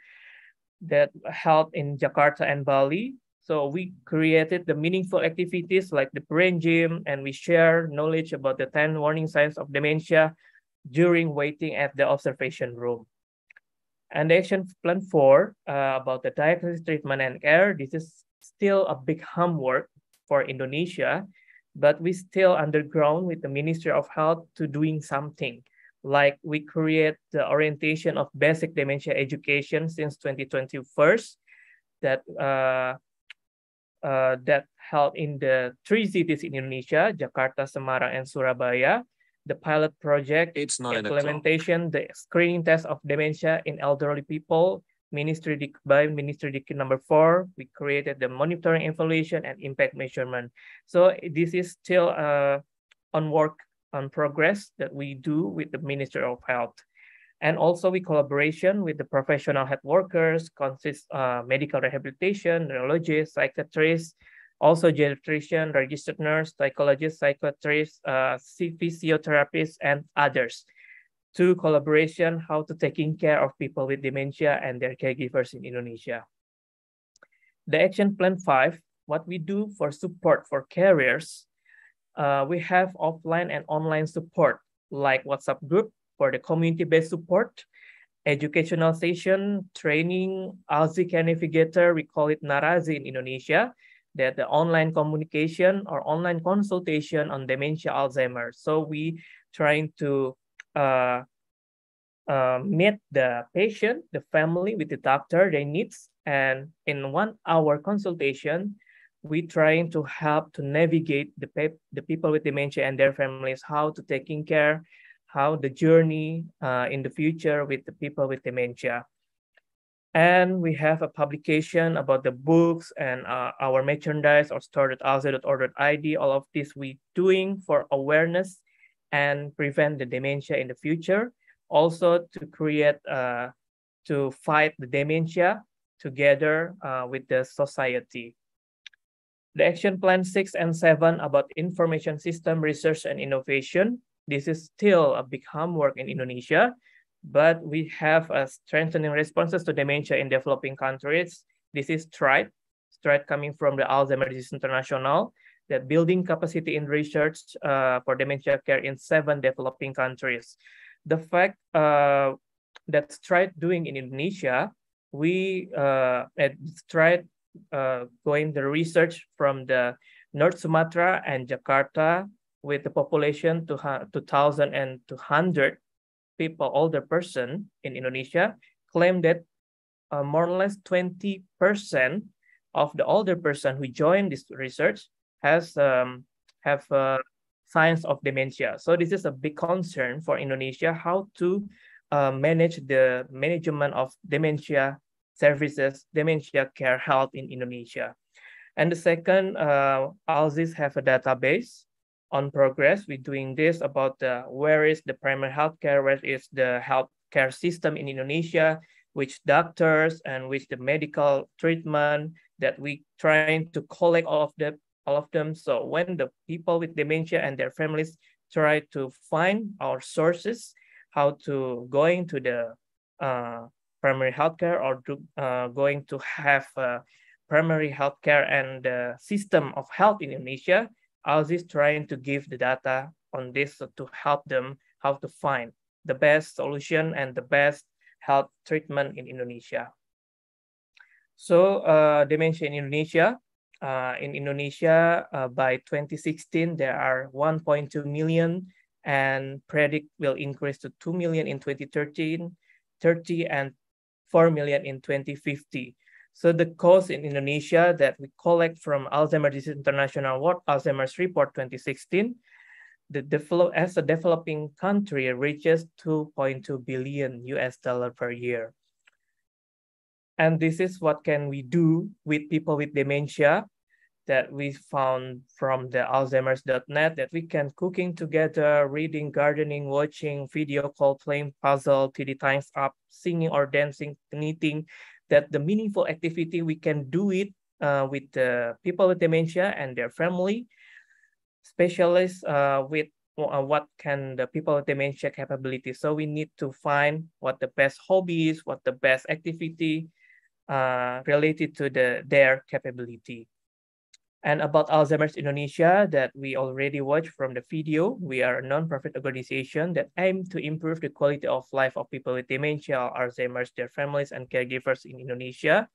that held in Jakarta and Bali. So we created the meaningful activities like the brain gym, and we share knowledge about the 10 warning signs of dementia during waiting at the observation room. And the action plan 4 about the diagnosis, treatment, and care. This is still a big homework for Indonesia, but we still underground with the Ministry of Health to doing something. Like we create the orientation of basic dementia education since 2021, that held in the 3 cities in Indonesia, Jakarta, Semarang, and Surabaya. The pilot project, implementation, the screening test of dementia in elderly people, by Ministry Dikti number 4, we created the monitoring, evaluation, and impact measurement. So this is still on progress that we do with the Ministry of Health. And also we collaboration with the professional health workers, consists medical rehabilitation, neurologists, psychiatrists, also geriatrician, registered nurse, psychologist, psychiatrist, physiotherapists, and others, to collaboration how to taking care of people with dementia and their caregivers in Indonesia. The action plan 5, what we do for support for carriers, we have offline and online support like WhatsApp group for the community-based support, educational session, training, ALZI Care Navigator, we call it Narazi in Indonesia, that the online communication or online consultation on dementia Alzheimer. So we trying to meet the patient, the family with the doctor, their needs, and in 1 hour consultation, we trying to help to navigate the people with dementia and their families, how to taking care, how the journey in the future with the people with dementia. And we have a publication about the books and our merchandise or store.alzi.org.id. All of this we doing for awareness and prevent the dementia in the future. Also to create, to fight the dementia together with the society. The action plan 6 and 7 about information system research and innovation. This is still a big homework in Indonesia, but we have a strengthening responses to dementia in developing countries. This is STRIDE coming from the Alzheimer's International, that building capacity in research for dementia care in 7 developing countries. The fact that STRIDE doing in Indonesia, we at STRIDE going the research from the North Sumatra and Jakarta with the population to 2,200 people, older person in Indonesia, claim that more or less 20% of the older person who joined this research has have signs of dementia. So this is a big concern for Indonesia, how to manage the management of dementia services, dementia care health in Indonesia. And the second, ALZIs have a database on progress. We're doing this about where is the primary healthcare, where is the healthcare system in Indonesia, which doctors and which the medical treatment that we trying to collect all of them. So when the people with dementia and their families try to find our sources, how to going to the primary healthcare or going to have primary healthcare and the system of health in Indonesia, ALSI is trying to give the data on this to help them how to find the best solution and the best health treatment in Indonesia. So dementia in Indonesia. By 2016, there are 1.2 million and predict will increase to 2 million in 2030 and 4 million in 2050. So the cost in Indonesia that we collect from Alzheimer's Disease International World Alzheimer's Report 2016, as a developing country reaches $2.2 billion per year. And this is what can we do with people with dementia that we found from the Alzheimer's.net, that we can cooking together, reading, gardening, watching, video call, playing puzzle, TD times up, singing or dancing, knitting, that the meaningful activity we can do it with the people with dementia and their family, specialists with what can the people with dementia capability. So we need to find what the best hobbies, what the best activity related to their capability. And about Alzheimer's Indonesia that we already watched from the video, we are a non-profit organization that aim to improve the quality of life of people with dementia, Alzheimer's, their families, and caregivers in Indonesia.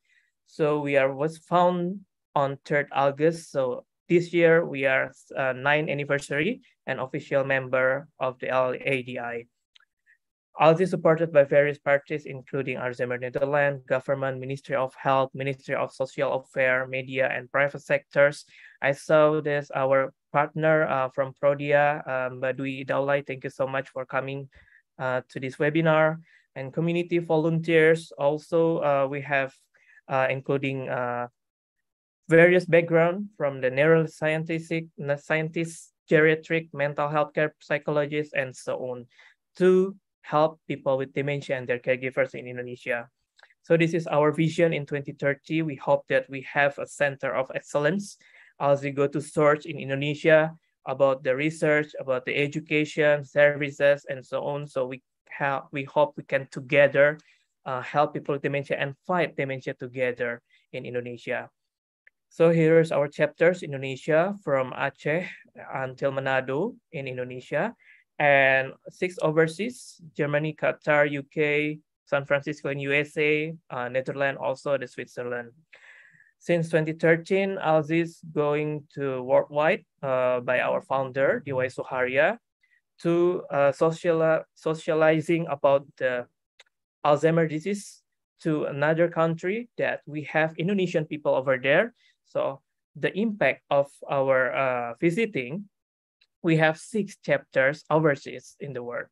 So was found on 3rd August. So this year we are 9th anniversary and official member of the LADI. ALSI is supported by various parties, including Alzheimer Netherlands, government, Ministry of Health, Ministry of Social Affairs, media, and private sectors. I saw this, our partner from Prodia, Badui Daulay, thank you so much for coming to this webinar. And community volunteers, also we have, including various background from the neuroscientists, geriatric, mental health care, psychologists, and so on, to help people with dementia and their caregivers in Indonesia. So this is our vision in 2030. We hope that we have a center of excellence as we go to search in Indonesia about the research, about the education, services, and so on. So we hope we can together help people with dementia and fight dementia together in Indonesia. So here's our chapters, Indonesia, from Aceh until Manado in Indonesia, and 6 overseas, Germany, Qatar, UK, San Francisco in USA, Netherlands, also the Switzerland. Since 2013, ALSI is going to worldwide by our founder, Diwai Suharya, to socializing about the Alzheimer's disease to another country that we have Indonesian people over there. So the impact of our visiting, we have 6 chapters overseas in the world.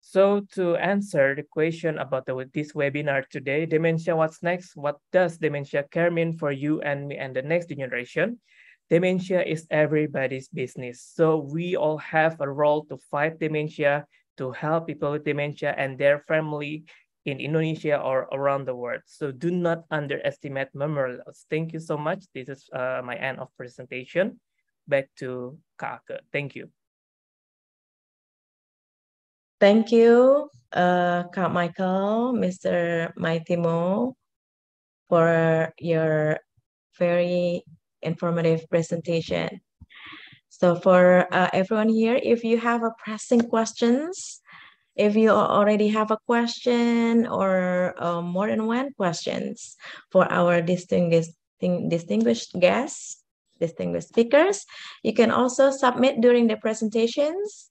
So to answer the question about this webinar today, dementia, what's next? What does dementia care mean for you and me and the next generation? Dementia is everybody's business. So we all have a role to fight dementia, to help people with dementia and their family in Indonesia or around the world. So do not underestimate memory loss. Thank you so much. This is my end of presentation. Back to Kak Ake. Thank you. Thank you, Kak Michael, Mr. Maitimo, for your very informative presentation. So for everyone here, if you have a pressing questions, if you already have a question or more than one questions for our distinguished guests, distinguished speakers, you can also submit during the presentations.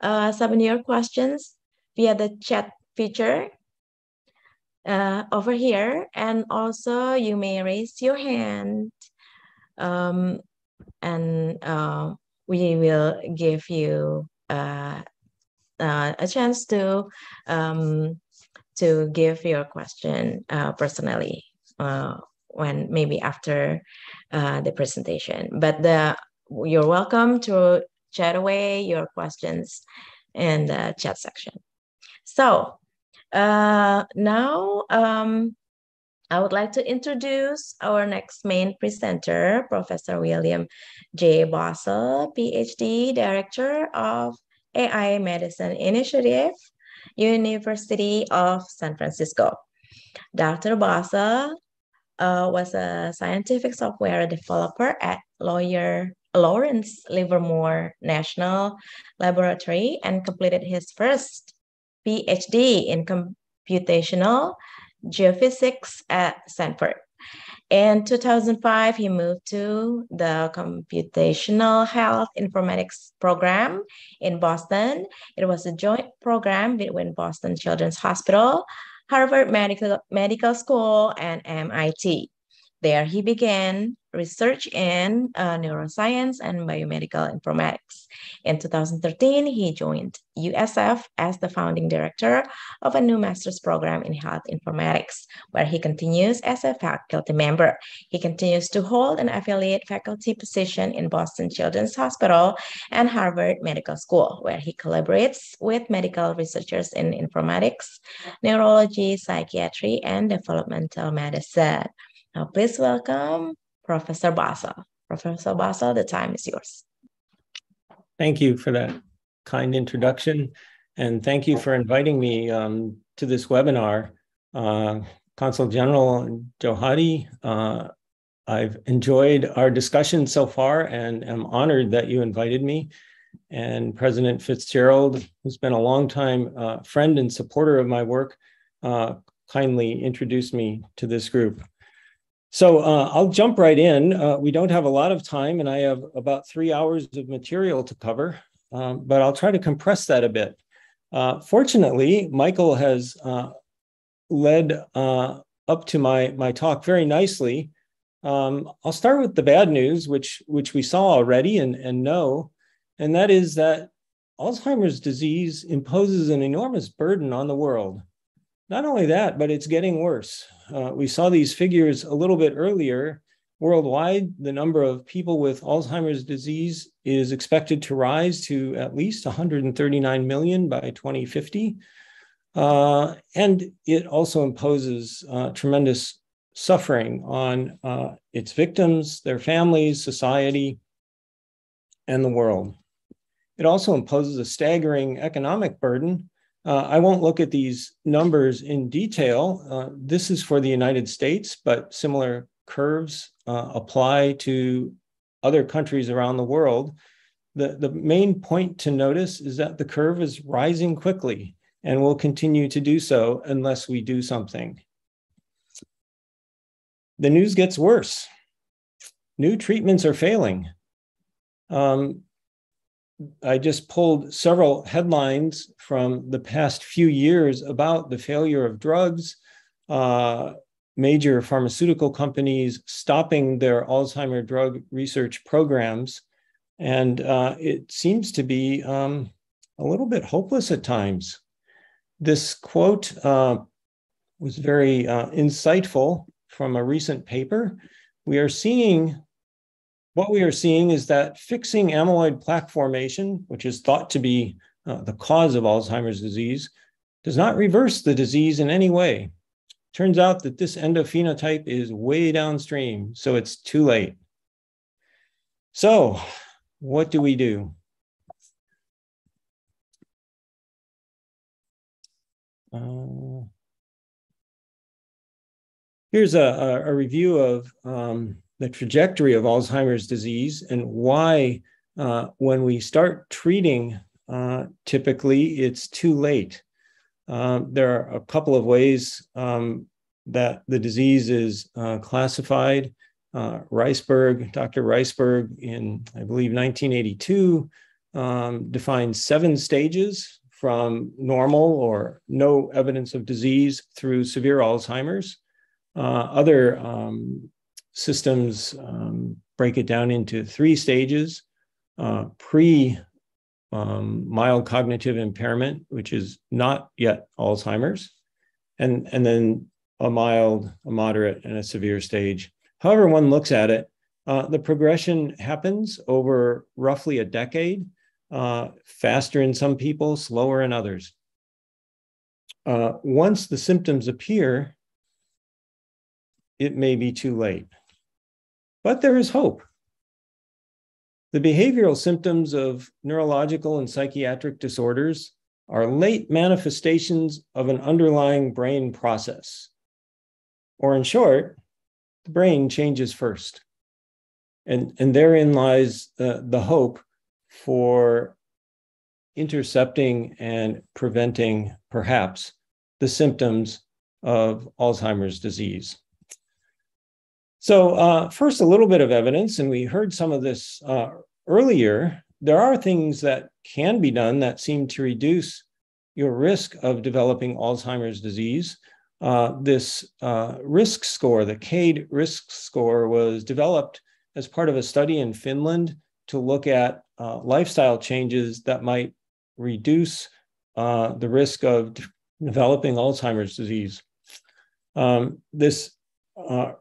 Submit your questions via the chat feature over here, and also you may raise your hand, and we will give you a chance to give your question personally when maybe after the presentation. But you're welcome to chat away your questions in the chat section. So Now, I would like to introduce our next main presenter, Professor William J. Basel, PhD, Director of AI Medicine Initiative, University of San Francisco. Dr. Basel was a scientific software developer at Lawrence Livermore National Laboratory and completed his first PhD in computational geophysics at Stanford. In 2005, he moved to the Computational Health Informatics program in Boston. It was a joint program between Boston Children's Hospital, Harvard Medical School, and MIT. There he began research in neuroscience and biomedical informatics. In 2013, he joined USF as the founding director of a new master's program in health informatics, where he continues as a faculty member. He continues to hold an affiliate faculty position in Boston Children's Hospital and Harvard Medical School, where he collaborates with medical researchers in informatics, neurology, psychiatry, and developmental medicine. Now, please welcome Professor Basel. Professor Basel, the time is yours. Thank you for that kind introduction, and thank you for inviting me to this webinar. Consul General Johadi, I've enjoyed our discussion so far and am honored that you invited me. And President Fitzgerald, who's been a longtime friend and supporter of my work, kindly introduced me to this group. So I'll jump right in. We don't have a lot of time, and I have about 3 hours of material to cover, but I'll try to compress that a bit. Fortunately, Michael has led up to my talk very nicely. I'll start with the bad news, which we saw already and know, and that is that Alzheimer's disease imposes an enormous burden on the world. Not only that, but it's getting worse. We saw these figures a little bit earlier. Worldwide, the number of people with Alzheimer's disease is expected to rise to at least 139 million by 2050. And it also imposes tremendous suffering on its victims, their families, society, and the world. It also imposes a staggering economic burden. I won't look at these numbers in detail. This is for the United States, but similar curves apply to other countries around the world. The main point to notice is that the curve is rising quickly and will continue to do so unless we do something. The news gets worse. New treatments are failing. I just pulled several headlines from the past few years about the failure of drugs, major pharmaceutical companies stopping their Alzheimer drug research programs. And it seems to be a little bit hopeless at times. This quote was very insightful from a recent paper. What we are seeing is that fixing amyloid plaque formation, which is thought to be the cause of Alzheimer's disease, does not reverse the disease in any way. Turns out that this endophenotype is way downstream, so it's too late. So, what do we do? Here's a review of the trajectory of Alzheimer's disease and why when we start treating, typically it's too late. There are a couple of ways that the disease is classified. Dr. Reisberg in, I believe, 1982 defined 7 stages from normal or no evidence of disease through severe Alzheimer's. Other systems break it down into 3 stages: mild cognitive impairment, which is not yet Alzheimer's, and then a mild, a moderate, and a severe stage. However one looks at it, the progression happens over roughly a decade, faster in some people, slower in others. once the symptoms appear, it may be too late. But there is hope. The behavioral symptoms of neurological and psychiatric disorders are late manifestations of an underlying brain process. Or in short, the brain changes first. And therein lies the hope for intercepting and preventing, perhaps, the symptoms of Alzheimer's disease. So first, a little bit of evidence, and we heard some of this earlier. There are things that can be done that seem to reduce your risk of developing Alzheimer's disease. This risk score, the CADE risk score, was developed as part of a study in Finland to look at lifestyle changes that might reduce the risk of developing Alzheimer's disease. This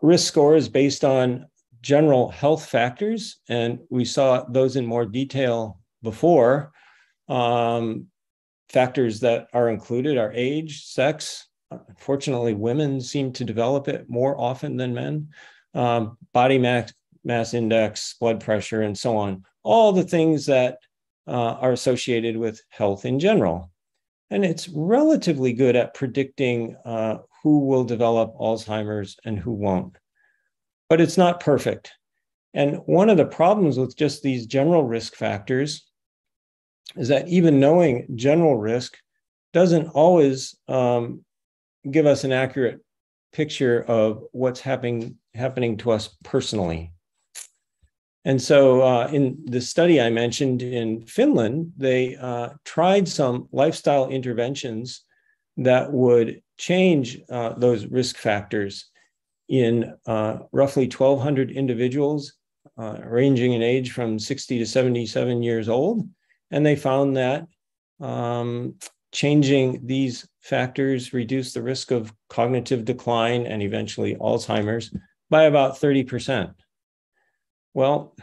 risk score is based on general health factors, and we saw those in more detail before. Factors that are included are age, sex. Unfortunately, women seem to develop it more often than men. Body mass index, blood pressure, and so on. All the things that are associated with health in general. And it's relatively good at predicting who will develop Alzheimer's and who won't. But it's not perfect. And one of the problems with just these general risk factors is that even knowing general risk doesn't always give us an accurate picture of what's happening to us personally. And so in the study I mentioned in Finland, they tried some lifestyle interventions that would change those risk factors in roughly 1,200 individuals ranging in age from 60 to 77 years old. And they found that changing these factors reduced the risk of cognitive decline and eventually Alzheimer's by about 30%. Well,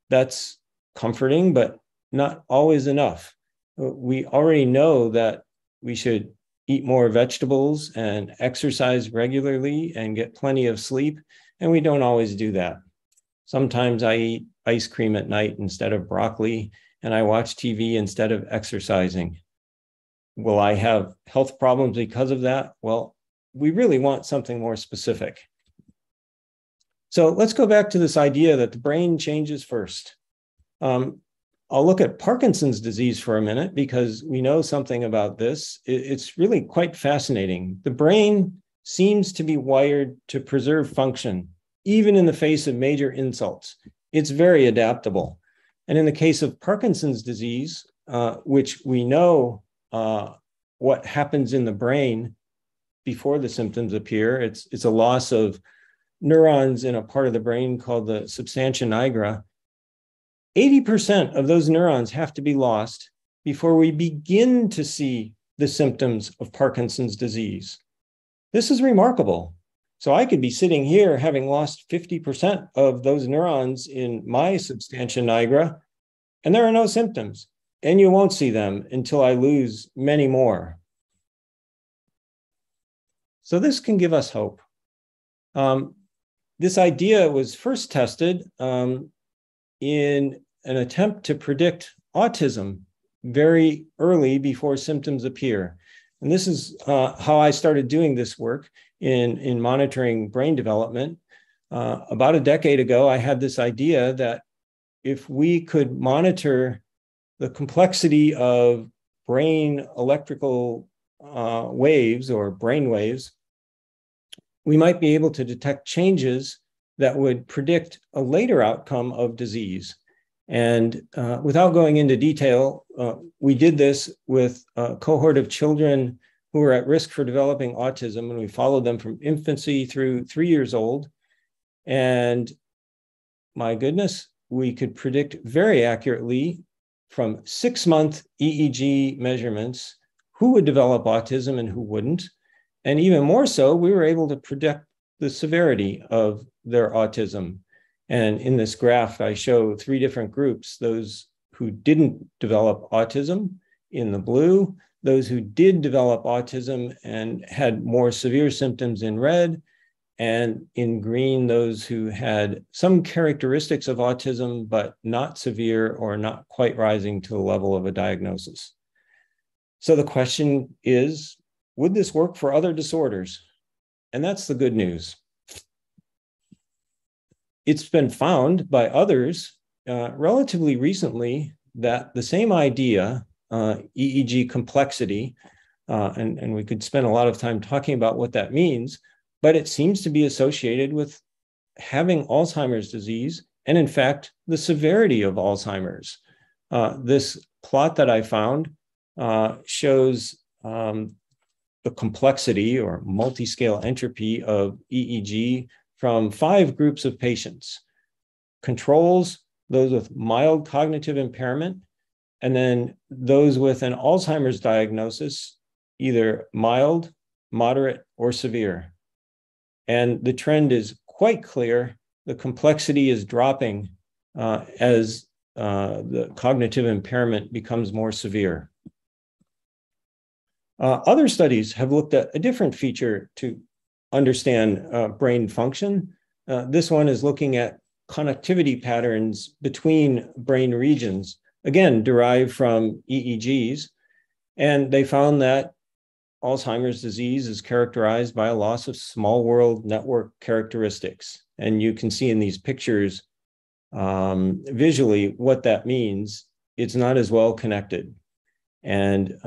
that's comforting, but not always enough. We already know that we should eat more vegetables and exercise regularly and get plenty of sleep, and we don't always do that. Sometimes I eat ice cream at night instead of broccoli, and I watch TV instead of exercising. Will I have health problems because of that? Well, we really want something more specific. So let's go back to this idea that the brain changes first. I'll look at Parkinson's disease for a minute because we know something about this. It's really quite fascinating. The brain seems to be wired to preserve function, even in the face of major insults. It's very adaptable. And in the case of Parkinson's disease, which we know what happens in the brain before the symptoms appear, it's a loss of neurons in a part of the brain called the substantia nigra. 80% of those neurons have to be lost before we begin to see the symptoms of Parkinson's disease. This is remarkable. So I could be sitting here having lost 50% of those neurons in my substantia nigra, and there are no symptoms, and you won't see them until I lose many more. So this can give us hope. This idea was first tested in an attempt to predict autism very early before symptoms appear. And this is how I started doing this work in monitoring brain development. About a decade ago, I had this idea that if we could monitor the complexity of brain electrical waves or brain waves, we might be able to detect changes that would predict a later outcome of disease. And without going into detail, we did this with a cohort of children who were at risk for developing autism, and we followed them from infancy through 3 years old. And my goodness, we could predict very accurately from 6-month EEG measurements who would develop autism and who wouldn't. And even more so, we were able to predict the severity of their autism. And in this graph, I show 3 different groups: those who didn't develop autism in the blue, those who did develop autism and had more severe symptoms in red, and in green, those who had some characteristics of autism, but not severe or not quite rising to the level of a diagnosis. So the question is, would this work for other disorders? And that's the good news. It's been found by others relatively recently that the same idea, EEG complexity, and we could spend a lot of time talking about what that means, but it seems to be associated with having Alzheimer's disease and, in fact, the severity of Alzheimer's. This plot that I found shows the complexity or multi-scale entropy of EEG from 5 groups of patients. Controls, those with mild cognitive impairment, and then those with an Alzheimer's diagnosis, either mild, moderate, or severe. And the trend is quite clear. The complexity is dropping as the cognitive impairment becomes more severe. Other studies have looked at a different feature to understand brain function. This one is looking at connectivity patterns between brain regions, again, derived from EEGs. And they found that Alzheimer's disease is characterized by a loss of small world network characteristics. And you can see in these pictures visually what that means. It's not as well connected. And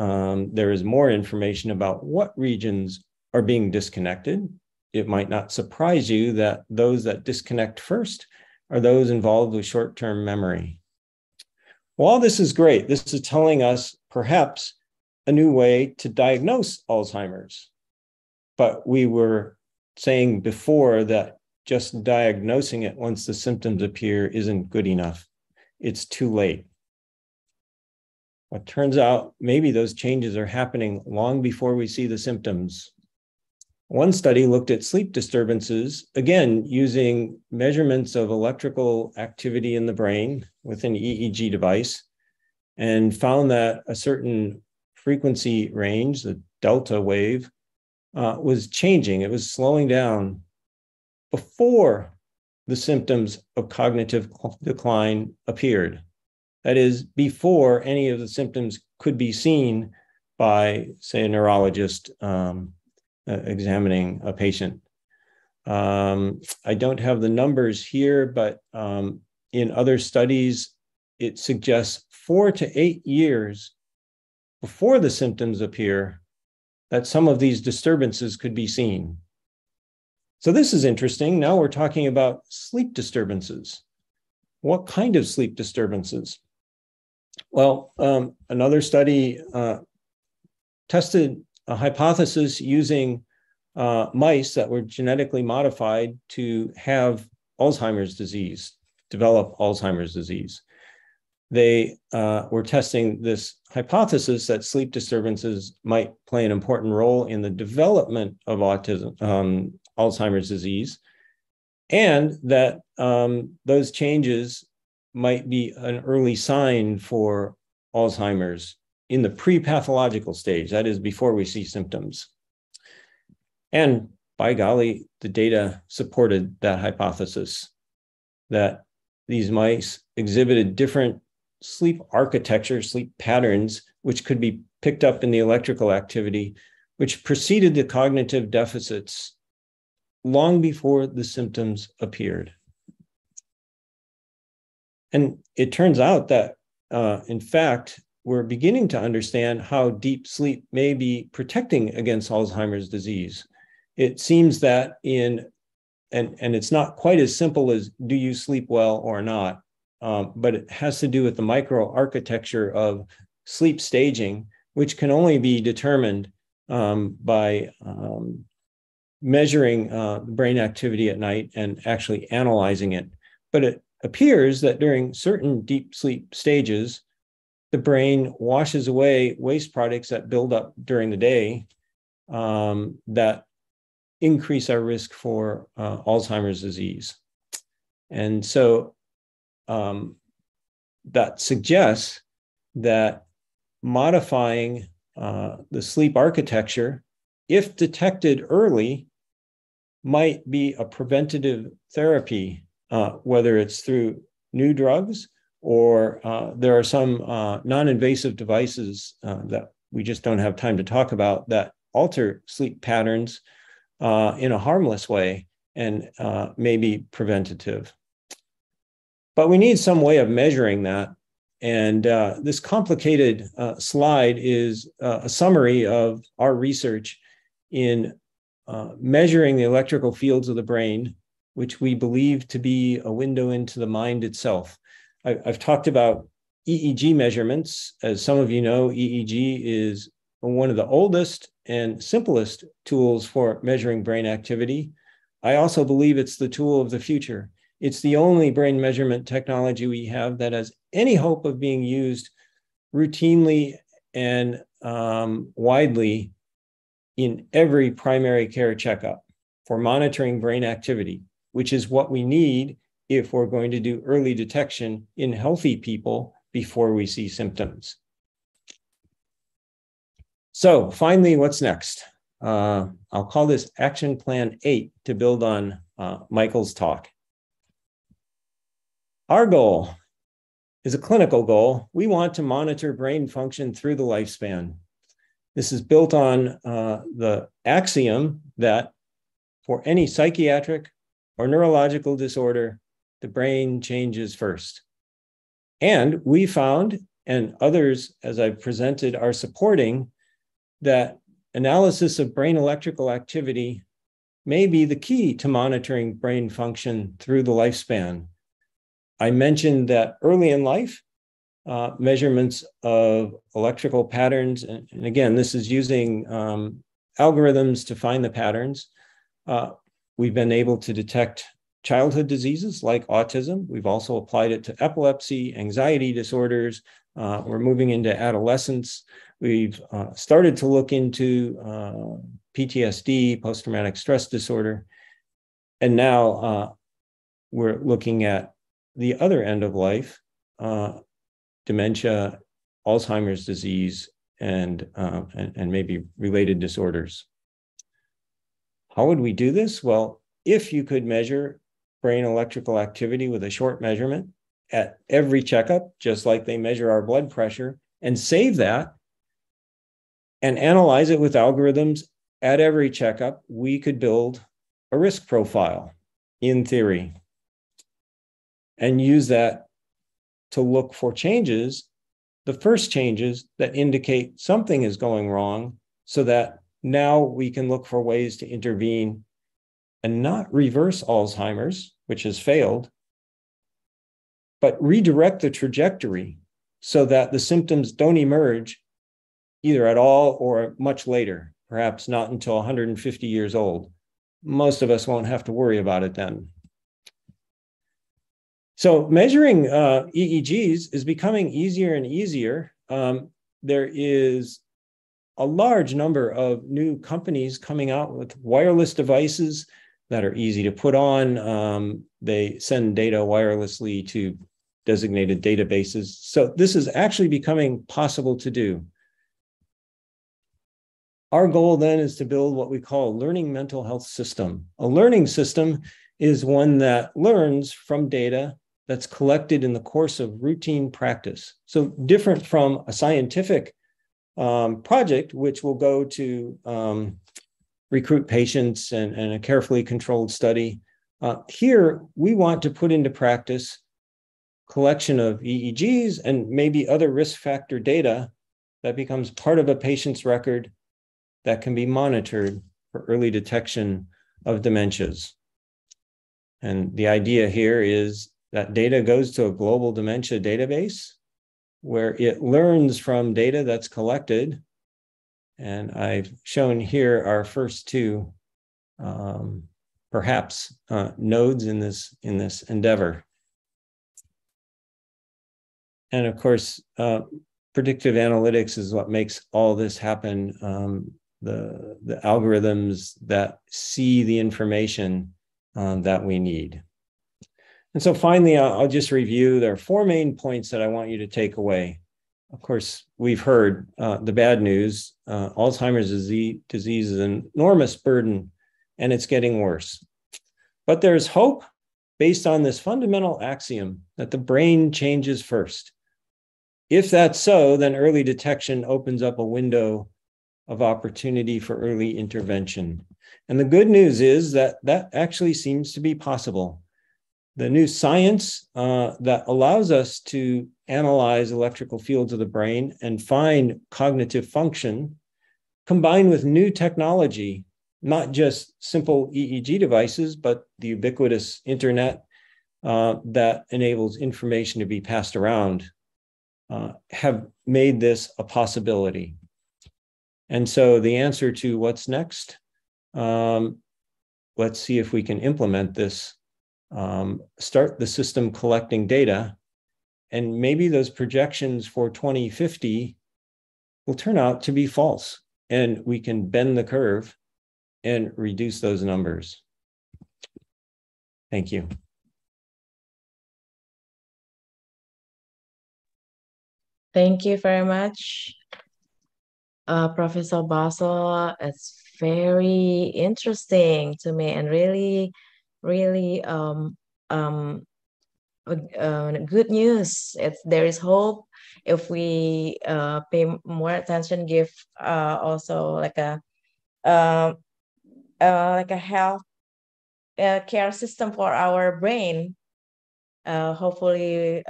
there is more information about what regions are being disconnected. It might not surprise you that those that disconnect first are those involved with short-term memory. While this is great, this is telling us perhaps a new way to diagnose Alzheimer's. But we were saying before that just diagnosing it once the symptoms appear isn't good enough. It's too late. It turns out maybe those changes are happening long before we see the symptoms. One study looked at sleep disturbances, again, using measurements of electrical activity in the brain with an EEG device, and found that a certain frequency range, the delta wave, was changing. It was slowing down before the symptoms of cognitive decline appeared. That is, before any of the symptoms could be seen by, say, a neurologist examining a patient. I don't have the numbers here, but in other studies, it suggests 4 to 8 years before the symptoms appear that some of these disturbances could be seen. So this is interesting. Now we're talking about sleep disturbances. What kind of sleep disturbances? Well, another study tested a hypothesis using mice that were genetically modified to have Alzheimer's disease, develop Alzheimer's disease. They were testing this hypothesis that sleep disturbances might play an important role in the development of autism, Alzheimer's disease, and that those changes might be an early sign for Alzheimer's in the pre-pathological stage, that is, before we see symptoms. And by golly, the data supported that hypothesis, that these mice exhibited different sleep architecture, sleep patterns, which could be picked up in the electrical activity, which preceded the cognitive deficits long before the symptoms appeared. And it turns out that, in fact, we're beginning to understand how deep sleep may be protecting against Alzheimer's disease. It seems that and it's not quite as simple as do you sleep well or not, but it has to do with the microarchitecture of sleep staging, which can only be determined by measuring brain activity at night and actually analyzing it. But it appears that during certain deep sleep stages, the brain washes away waste products that build up during the day that increase our risk for Alzheimer's disease. And so that suggests that modifying the sleep architecture, if detected early, might be a preventative therapy, whether it's through new drugs or there are some non-invasive devices that we just don't have time to talk about that alter sleep patterns in a harmless way and may be preventative. But we need some way of measuring that. And this complicated slide is a summary of our research in measuring the electrical fields of the brain, which we believe to be a window into the mind itself. I've talked about EEG measurements. As some of you know, EEG is one of the oldest and simplest tools for measuring brain activity. I also believe it's the tool of the future. It's the only brain measurement technology we have that has any hope of being used routinely and widely in every primary care checkup for monitoring brain activity, which is what we need if we're going to do early detection in healthy people before we see symptoms. So finally, what's next? I'll call this Action Plan 8 to build on Michael's talk. Our goal is a clinical goal. We want to monitor brain function through the lifespan. This is built on the axiom that for any psychiatric or neurological disorder, the brain changes first. And we found, and others, as I've presented, are supporting that analysis of brain electrical activity may be the key to monitoring brain function through the lifespan. I mentioned that early in life, measurements of electrical patterns, and again, this is using algorithms to find the patterns. We've been able to detect childhood diseases like autism. We've also applied it to epilepsy, anxiety disorders. We're moving into adolescence. We've started to look into PTSD, post-traumatic stress disorder. And now we're looking at the other end of life, dementia, Alzheimer's disease, and maybe related disorders. How would we do this? Well, if you could measure brain electrical activity with a short measurement at every checkup, just like they measure our blood pressure, and save that and analyze it with algorithms at every checkup, we could build a risk profile in theory and use that to look for changes, the first changes that indicate something is going wrong, so that now we can look for ways to intervene and not reverse Alzheimer's, which has failed, but redirect the trajectory so that the symptoms don't emerge either at all or much later, perhaps not until 150 years old. Most of us won't have to worry about it then. So measuring EEGs is becoming easier and easier. There is a large number of new companies coming out with wireless devices that are easy to put on. They send data wirelessly to designated databases. So this is actually becoming possible to do. Our goal then is to build what we call a learning mental health system. A learning system is one that learns from data that's collected in the course of routine practice. So different from a scientific project, which will go to recruit patients and a carefully controlled study. Here, we want to put into practice collection of EEGs and maybe other risk factor data that becomes part of a patient's record that can be monitored for early detection of dementias. And the idea here is that data goes to a global dementia database where it learns from data that's collected. And I've shown here our first two, perhaps, nodes in this endeavor. And of course, predictive analytics is what makes all this happen. The algorithms that see the information that we need. And so finally, I'll just review. There are four main points that I want you to take away. of course, we've heard the bad news. Alzheimer's disease is an enormous burden, and it's getting worse. But there's hope based on this fundamental axiom that the brain changes first. If that's so, then early detection opens up a window of opportunity for early intervention. And the good news is that that actually seems to be possible. The new science that allows us to analyze electrical fields of the brain and find cognitive function, combined with new technology, not just simple EEG devices, but the ubiquitous internet that enables information to be passed around, have made this a possibility. And so the answer to what's next, let's see if we can implement this, start the system collecting data, and maybe those projections for 2050 will turn out to be false, and we can bend the curve and reduce those numbers. Thank you. Thank you very much, Professor Basil. It's very interesting to me and really, really good news. There is hope if we pay more attention, give also like a health care system for our brain. Hopefully,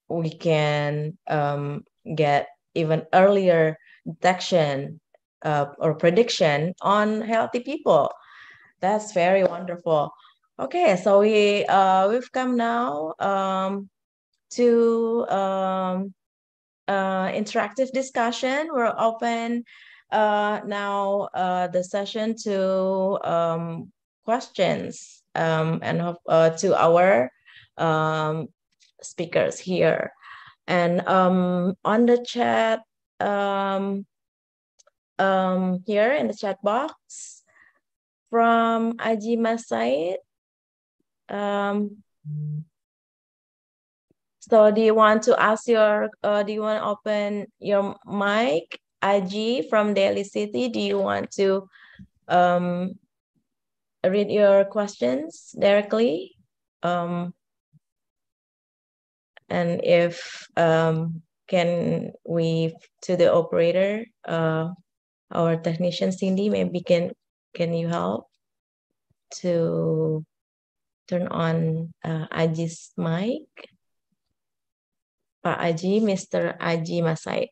we can get even earlier detection or prediction on healthy people. That's very wonderful. Okay, so we've come now to interactive discussion. We're open now the session to questions and to our speakers here. And on the chat, here in the chat box from Aji Masaid. So do you want to ask do you want to open your mic, Aji from Daly City? Do you want to read your questions directly? And if can we to the operator, our technician Cindy, maybe can you help to turn on Aji's mic? Pak Aji, Mr. Aji Masai.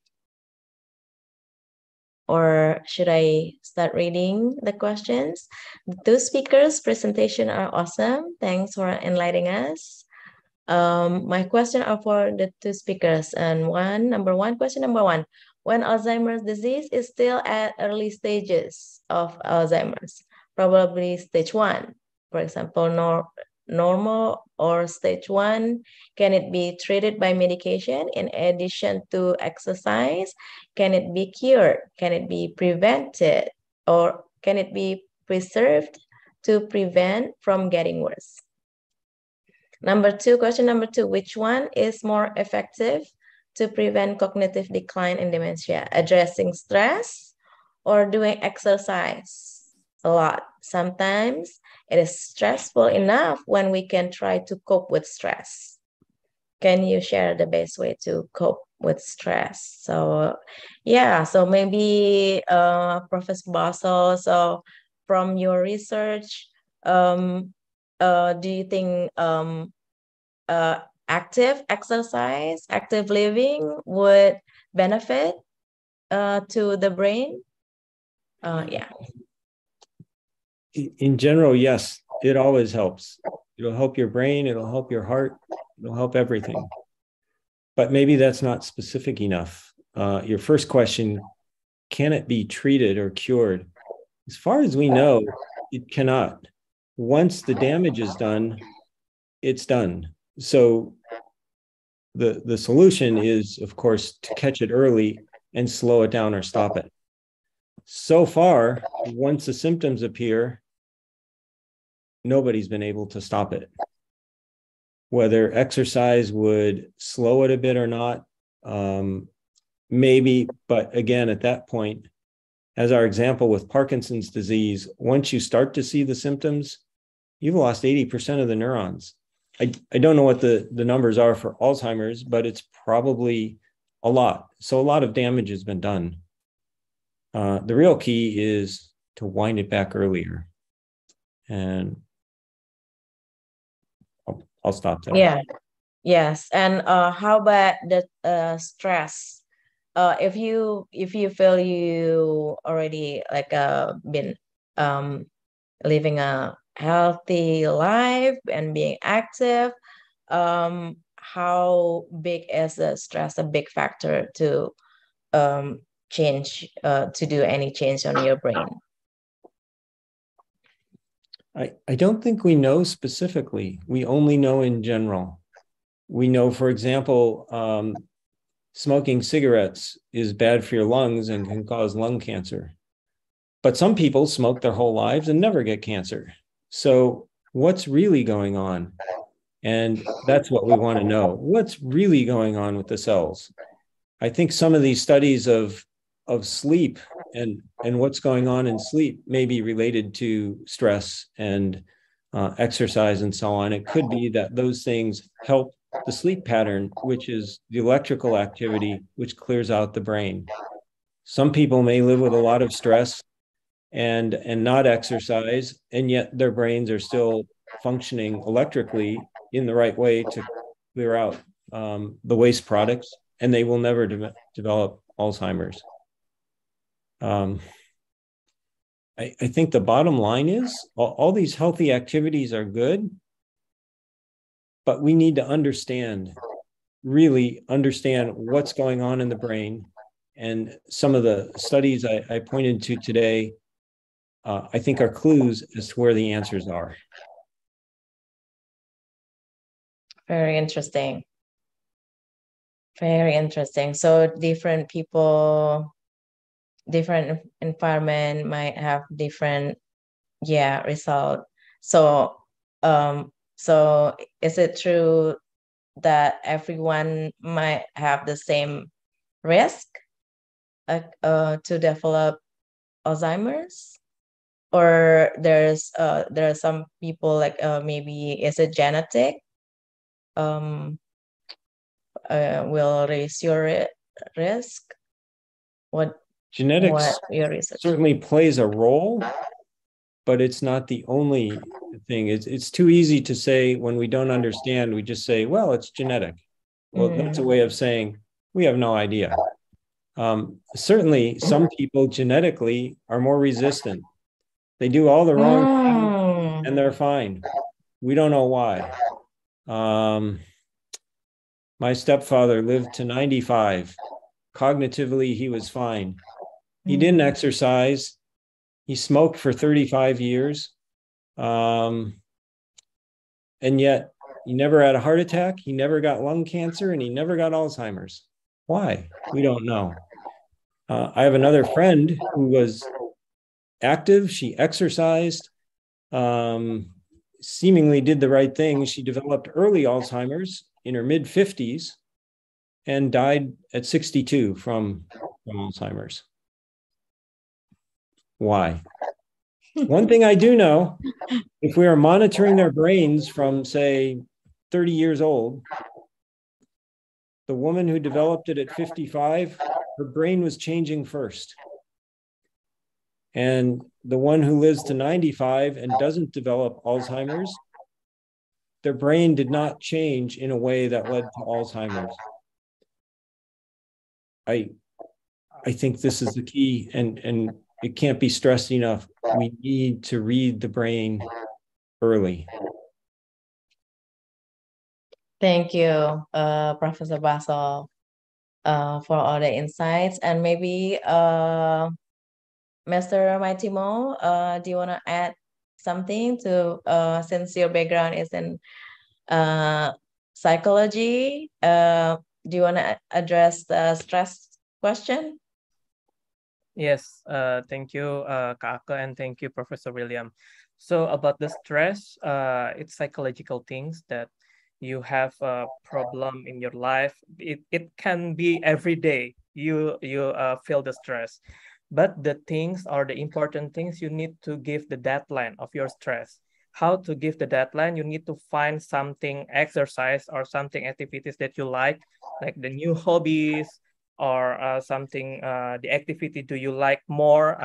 Or should I start reading the questions? The two speakers' presentation are awesome. Thanks for enlightening us. My question are for the two speakers. And question number one, when Alzheimer's disease is still at early stages of Alzheimer's, probably stage 1, for example, normal or stage 1, can it be treated by medication in addition to exercise? Can it be cured? Can it be prevented? Or can it be preserved to prevent from getting worse? Question number two, which one is more effective to prevent cognitive decline in dementia? Addressing stress or doing exercise a lot? Sometimes it is stressful enough when we can try to cope with stress. Can you share the best way to cope with stress? So yeah, so maybe Professor Basil, so from your research, do you think active exercise, active living would benefit to the brain? Yeah. In general, yes, it always helps. It'll help your brain, it'll help your heart, it'll help everything. But maybe that's not specific enough. Your first question, can it be treated or cured? As far as we know, it cannot. Once the damage is done, it's done. So the solution is, of course, to catch it early and slow it down or stop it. So far, once the symptoms appear, nobody's been able to stop it. Whether exercise would slow it a bit or not, maybe, but again, at that point, as our example with Parkinson's disease, once you start to see the symptoms, you've lost 80% of the neurons. I don't know what the numbers are for Alzheimer's, but it's probably a lot. So a lot of damage has been done. The real key is to wind it back earlier. And I'll stop there. Yeah. Yes. And how about the stress? If you feel you already like been living a healthy life and being active, how big is the stress a big factor to change to do any change on your brain? I don't think we know specifically. We only know in general. We know, for example, smoking cigarettes is bad for your lungs and can cause lung cancer. But some people smoke their whole lives and never get cancer. So what's really going on? And that's what we want to know. What's really going on with the cells? I think some of these studies of sleep and what's going on in sleep may be related to stress and exercise and so on. It could be that those things help the sleep pattern, which is the electrical activity, which clears out the brain. Some people may live with a lot of stress and not exercise, and yet their brains are still functioning electrically in the right way to clear out the waste products, and they will never develop Alzheimer's. I think the bottom line is all these healthy activities are good, but we need to really understand what's going on in the brain. And some of the studies I pointed to today, I think are clues as to where the answers are. Very interesting. Very interesting. So different people, different environment might have different, result. So, so is it true that everyone might have the same risk to develop Alzheimer's? Or there are some people like maybe is it genetic? Will raise your risk? Genetics your research certainly plays a role, but it's not the only thing. It's too easy to say when we don't understand, we just say, well, it's genetic. Well, that's a way of saying we have no idea. Certainly, some people genetically are more resistant. They do all the wrong things and they're fine. We don't know why. My stepfather lived to 95. Cognitively, he was fine. He didn't exercise. He smoked for 35 years. And yet he never had a heart attack. He never got lung cancer and he never got Alzheimer's. Why? We don't know. I have another friend who was active. She exercised, seemingly did the right thing. She developed early Alzheimer's in her mid-50s and died at 62 from Alzheimer's. Why? One thing I do know, if we are monitoring their brains from, say, 30 years old, the woman who developed it at 55, her brain was changing first. And the one who lives to 95 and doesn't develop Alzheimer's, their brain did not change in a way that led to Alzheimer's. I think this is the key, and it can't be stressed enough. We need to read the brain early. Thank you, Professor Basil, for all the insights. And maybe Mr. Maitimo, do you want to add something to, since your background is in psychology, do you want to address the stress question? Yes, thank you, Kak Ake, and thank you, Professor William. So about the stress, it's psychological things that you have a problem in your life. It can be every day you feel the stress, but the things or the important things, you need to give the deadline of your stress. How to give the deadline? You need to find something exercise or something activities that you like the new hobbies, or something the activity do you like more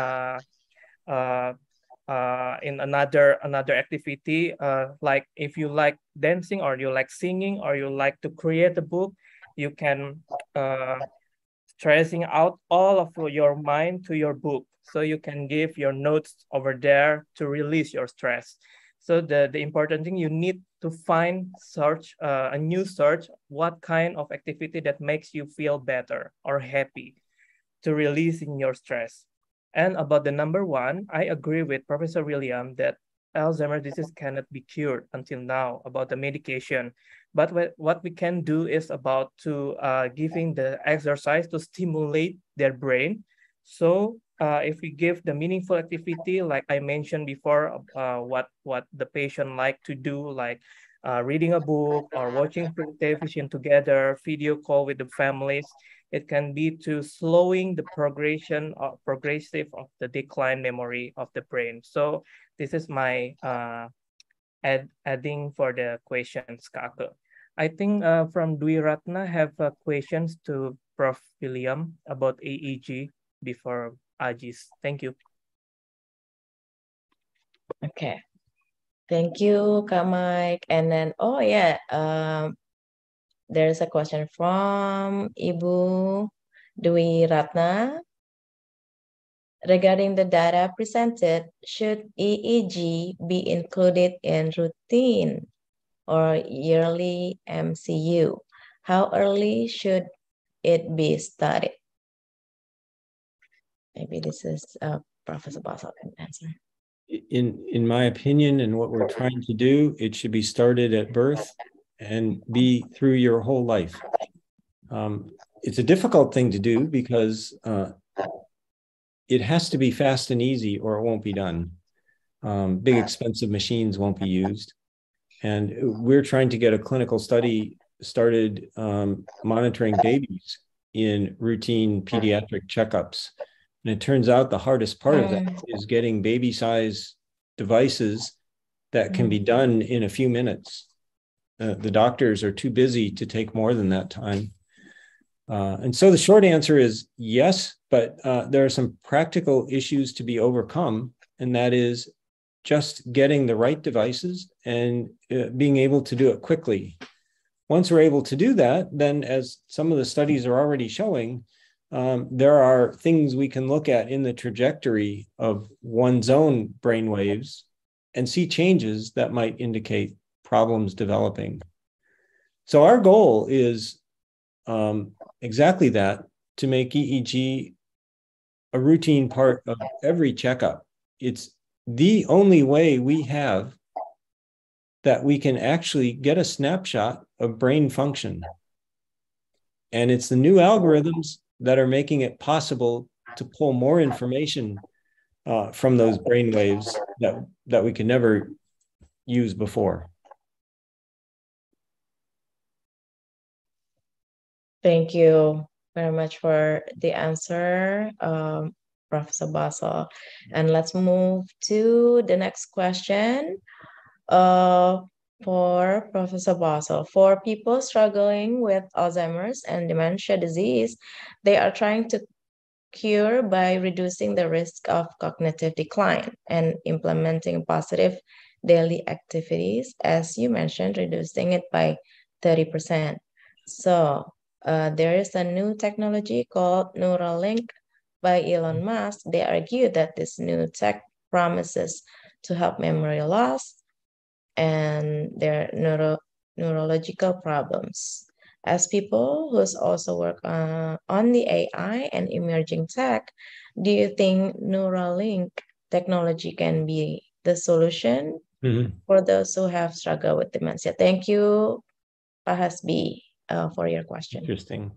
in another activity, like if you like dancing or you like singing or you like to create a book, you can stressing out all of your mind to your book, so you can give your notes over there to release your stress. So the important thing, you need to find a new search, what kind of activity that makes you feel better or happy to releasing your stress. And about the number one, I agree with Professor William that Alzheimer's disease cannot be cured until now about the medication. But what we can do is about to giving the exercise to stimulate their brain. So if we give the meaningful activity, like I mentioned before, what the patient like to do, like reading a book or watching television together, video call with the families, it can be to slowing the progressive of the decline memory of the brain. So this is my adding for the questions, Kak. I think from Dwi Ratna have questions to Prof. William about EEG before Ajis. Thank you. Okay. Thank you, Kak Mike. And then, oh yeah, there's a question from Ibu Dwi Ratna. Regarding the data presented, should EEG be included in routine or yearly MCU? How early should it be studied? Maybe this is Professor Bassel can answer. In my opinion, and what we're trying to do, it should be started at birth and be through your whole life. It's a difficult thing to do because it has to be fast and easy or it won't be done. Big expensive machines won't be used. And we're trying to get a clinical study started monitoring babies in routine pediatric checkups. And it turns out the hardest part of that is getting baby-size devices that can be done in a few minutes. The doctors are too busy to take more than that time. And so the short answer is yes, but there are some practical issues to be overcome, and that is just getting the right devices and being able to do it quickly. Once we're able to do that, then as some of the studies are already showing, there are things we can look at in the trajectory of one's own brain waves and see changes that might indicate problems developing. So our goal is exactly that, to make EEG a routine part of every checkup. It's the only way we have that we can actually get a snapshot of brain function. And it's the new algorithms that are making it possible to pull more information from those brain waves that we could never use before. Thank you very much for the answer, Professor Bassel. And let's move to the next question for Professor Bassel. For people struggling with Alzheimer's and dementia disease, they are trying to cure by reducing the risk of cognitive decline and implementing positive daily activities, as you mentioned, reducing it by 30%. So there is a new technology called Neuralink by Elon Musk. They argue that this new tech promises to help memory loss and their neurological problems. As people who also work on the AI and emerging tech, do you think Neuralink technology can be the solution for those who have struggled with dementia? Thank you, Pak Hasbi, for your question. Interesting.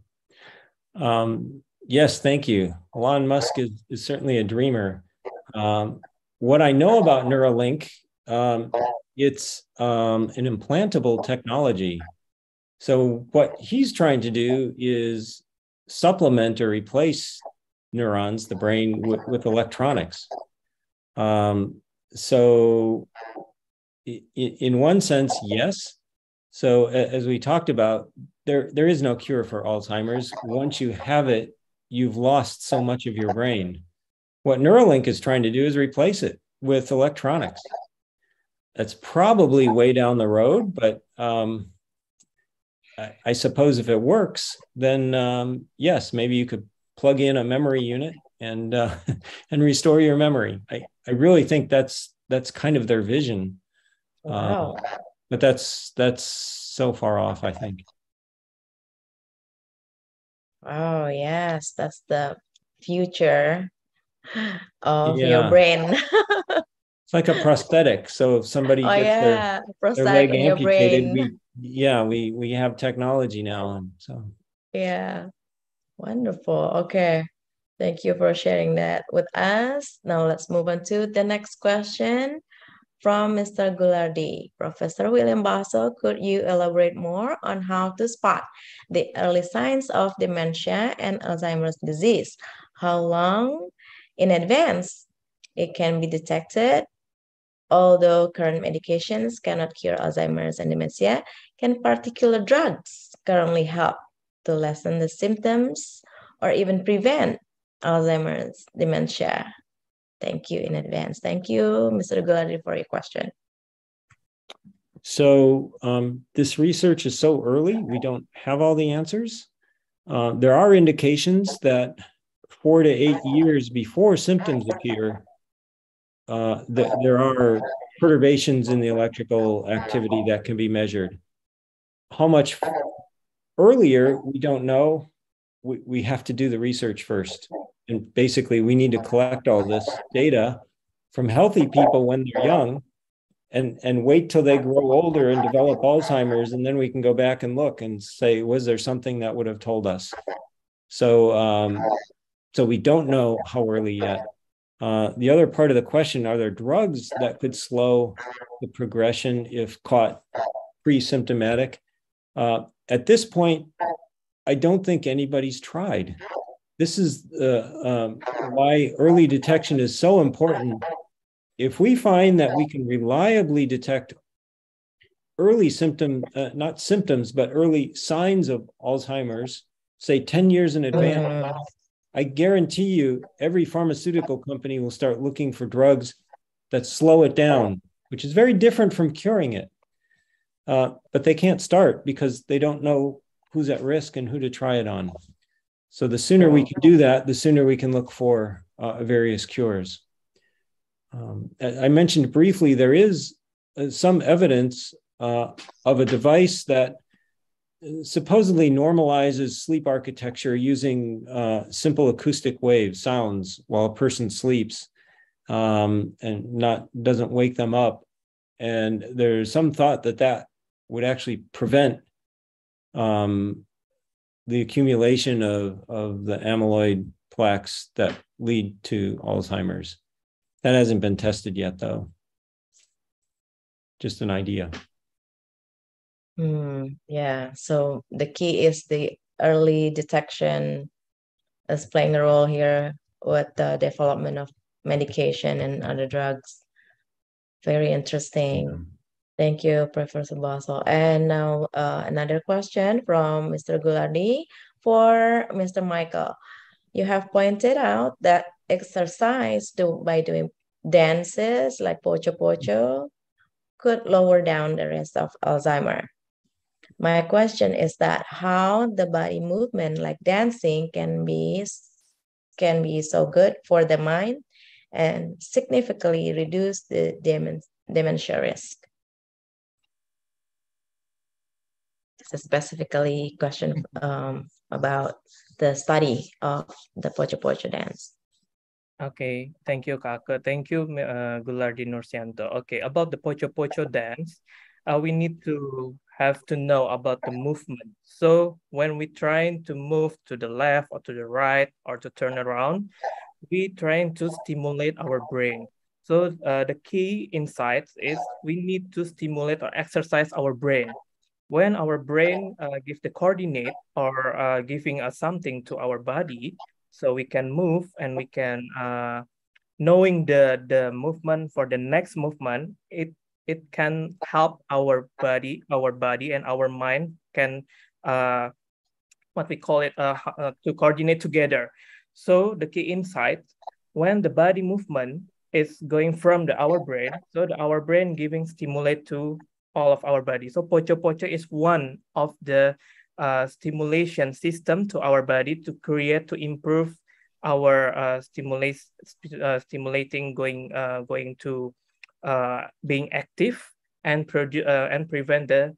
Yes, thank you. Elon Musk is certainly a dreamer. What I know about Neuralink it's an implantable technology. So what he's trying to do is supplement or replace neurons, the brain, with electronics. So in one sense, yes. So as we talked about, there is no cure for Alzheimer's. Once you have it, you've lost so much of your brain. What Neuralink is trying to do is replace it with electronics. That's probably way down the road, but I suppose if it works, then yes, maybe you could plug in a memory unit and and restore your memory. I really think that's kind of their vision. Wow. But that's so far off, I think. Oh, yes, that's the future of your Yeah. brain. It's like a prosthetic. So if somebody Oh, gets yeah, their prosthetic leg in your amputated, brain. we have technology now. And so Yeah, wonderful. Okay, thank you for sharing that with us. Now let's move on to the next question from Mr. Goulardi. Professor William Basso, could you elaborate more on how to spot the early signs of dementia and Alzheimer's disease? How long in advance it can be detected? Although current medications cannot cure Alzheimer's and dementia, can particular drugs currently help to lessen the symptoms or even prevent Alzheimer's dementia? Thank you in advance. Thank you, Mr. Guladi, for your question. So this research is so early, we don't have all the answers. There are indications that 4 to 8 years before symptoms appear, there are perturbations in the electrical activity that can be measured. How much earlier, we don't know. We have to do the research first. And basically, we need to collect all this data from healthy people when they're young and wait till they grow older and develop Alzheimer's. And then we can go back and look and say, was there something that would have told us? So, so we don't know how early yet. The other part of the question, are there drugs that could slow the progression if caught pre-symptomatic? At this point, I don't think anybody's tried. This is why early detection is so important. If we find that we can reliably detect early symptoms, not symptoms, but early signs of Alzheimer's, say 10 years in advance, I guarantee you every pharmaceutical company will start looking for drugs that slow it down, which is very different from curing it. But they can't start because they don't know who's at risk and who to try it on. So the sooner we can do that, the sooner we can look for various cures. I mentioned briefly, there is some evidence of a device that supposedly normalizes sleep architecture using simple acoustic waves, sounds, while a person sleeps and doesn't wake them up. And there's some thought that would actually prevent the accumulation of the amyloid plaques that lead to Alzheimer's. That hasn't been tested yet, though. Just an idea. Yeah, so the key is the early detection is playing a role here with the development of medication and other drugs. Very interesting. Thank you, Professor Basso. And now another question from Mr. Guladi for Mr. Michael. You have pointed out that exercise by doing dances like pocho pocho could lower down the risk of Alzheimer. My question is that how the body movement like dancing can be so good for the mind and significantly reduce the dementia risk. It's a specifically question about the study of the pocho pocho dance. Okay, thank you, Kaka. Thank you, Gulardi Nursianto. Okay, about the pocho pocho dance, we need to have to know about the movement. So when we trying to move to the left or to the right or to turn around, we trying to stimulate our brain. So the key insights is we need to stimulate or exercise our brain. When our brain gives the coordinate or giving us something to our body, so we can move and we can knowing the movement for the next movement, it can help our body and our mind can what we call it to coordinate together. So the key insight, when the body movement is going from our brain, so our brain giving stimulate to all of our body. So pocho is one of the stimulation system to our body to create, to improve our stimulating going to being active and prevent the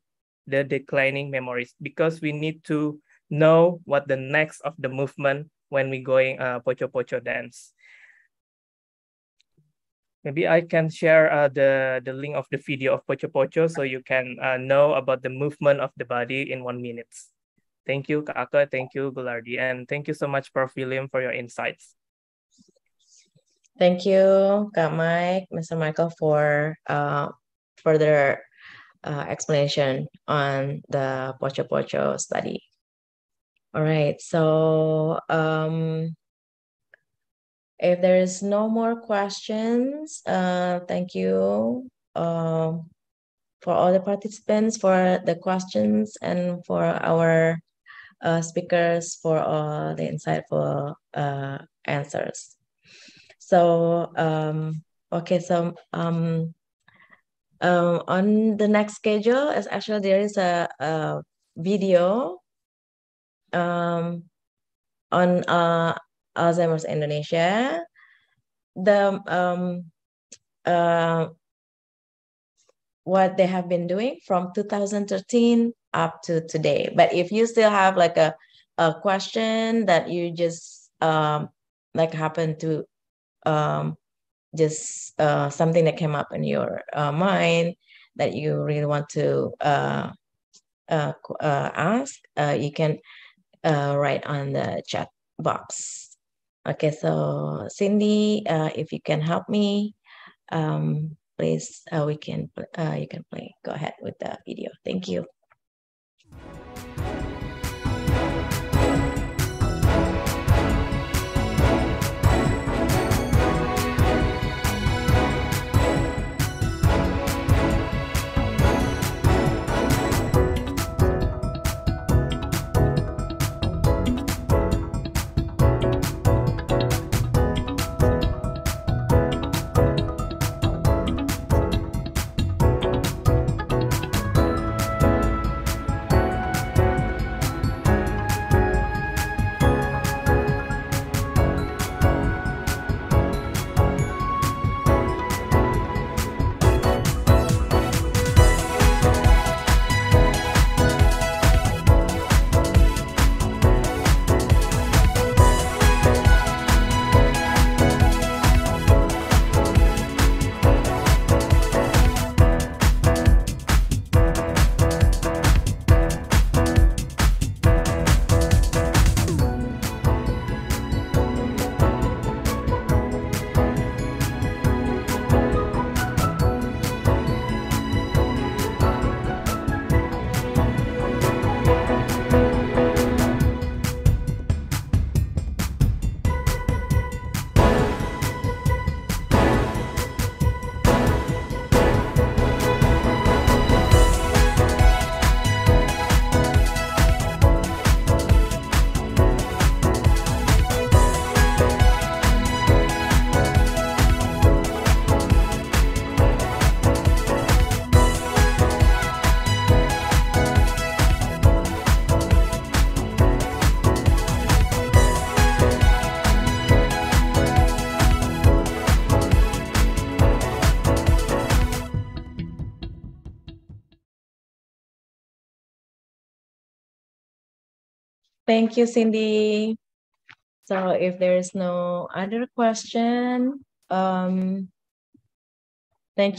declining memories, because we need to know what the next of the movement when we going pocho dance. Maybe I can share the link of the video of pocho so you can know about the movement of the body in 1 minute. Thank you, Kak Ake. Thank you, Gulardi. And thank you so much, Prof. William, for your insights. Thank you, Kak Mike, Mr. Michael, for further explanation on the pocho study. All right, so if there is no more questions, thank you for all the participants for the questions and for our speakers for all the insightful answers. So, okay, so on the next schedule is actually there is a video on Alzheimer's Indonesia. What they have been doing from 2013 up to today. But if you still have like a question that you just like happen to just something that came up in your mind that you really want to ask, you can write on the chat box. Okay, so Cindy, if you can help me, please, you can play. Go ahead with the video. Thank you. Thank you, Cindy. So if there is no other question, thank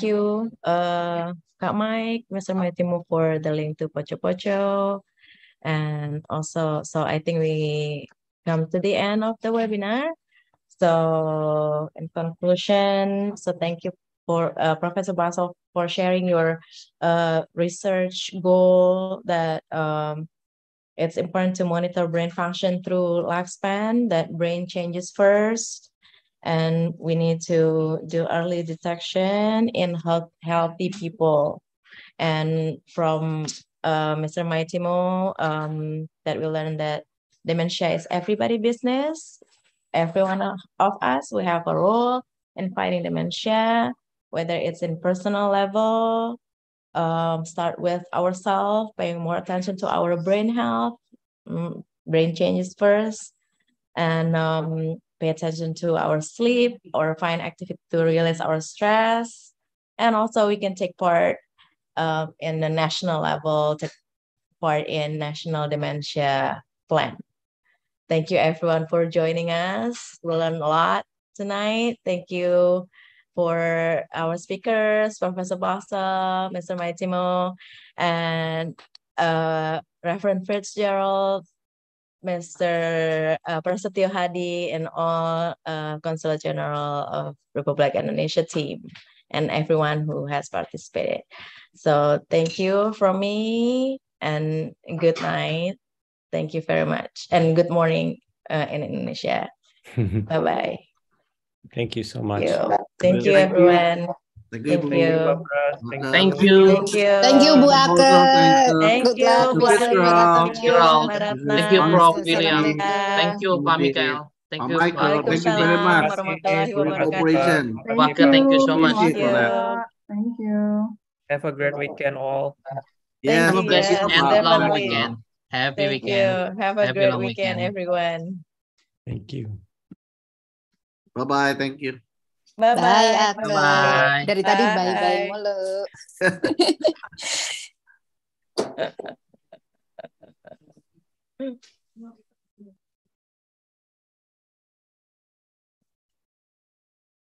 you, Kak Mike, Mr. Maitimo, for the link to Pocho. And also, so I think we come to the end of the webinar. So in conclusion, so thank you for Professor Baso for sharing your research goal that it's important to monitor brain function through lifespan, that brain changes first, and we need to do early detection in healthy people. And from Mr. Maitimo, that we learned that dementia is everybody's business. Every one of us, we have a role in fighting dementia, whether it's in personal level, start with ourselves, paying more attention to our brain health, brain changes first, and pay attention to our sleep or find activity to release our stress. And also we can take part in the national level, take part in National Dementia Plan. Thank you everyone for joining us. We learned a lot tonight. Thank you for our speakers, Professor Basa, Mr. Maitimo, and Reverend Fitzgerald, Mr. Prasetyo Hadi, and all Consulate General of Republic Indonesia team, and everyone who has participated. So thank you from me, and good night. Thank you very much, and good morning in Indonesia. Bye-bye. Thank you so much. Thank you, everyone. Thank you. Thank you. Thank you. Thank you. Thank you, Bu Ake. Thank Good you, luck, Bu Mr. Ake. Thank you, Fitzgerald. Mbak Ratna. Thank you, Prof. William. Assalamualaikum. Thank you, Pak Mikael. Thank you, Pak. Thank you very much warahmatullahi for your wabarakatuh. cooperation. Bu Ake, thank you so much. Appreciate for that. Thank you. Have a great weekend all. Yes, Have a blessed Yes, and long definitely. weekend. Happy Thank weekend. you. Have a Happy great long weekend, weekend. everyone. Thank you. Bye-bye. Thank you. Bye-bye. Bye, Ake. Bye-bye. Dari tadi Bye. bye-bye mulu.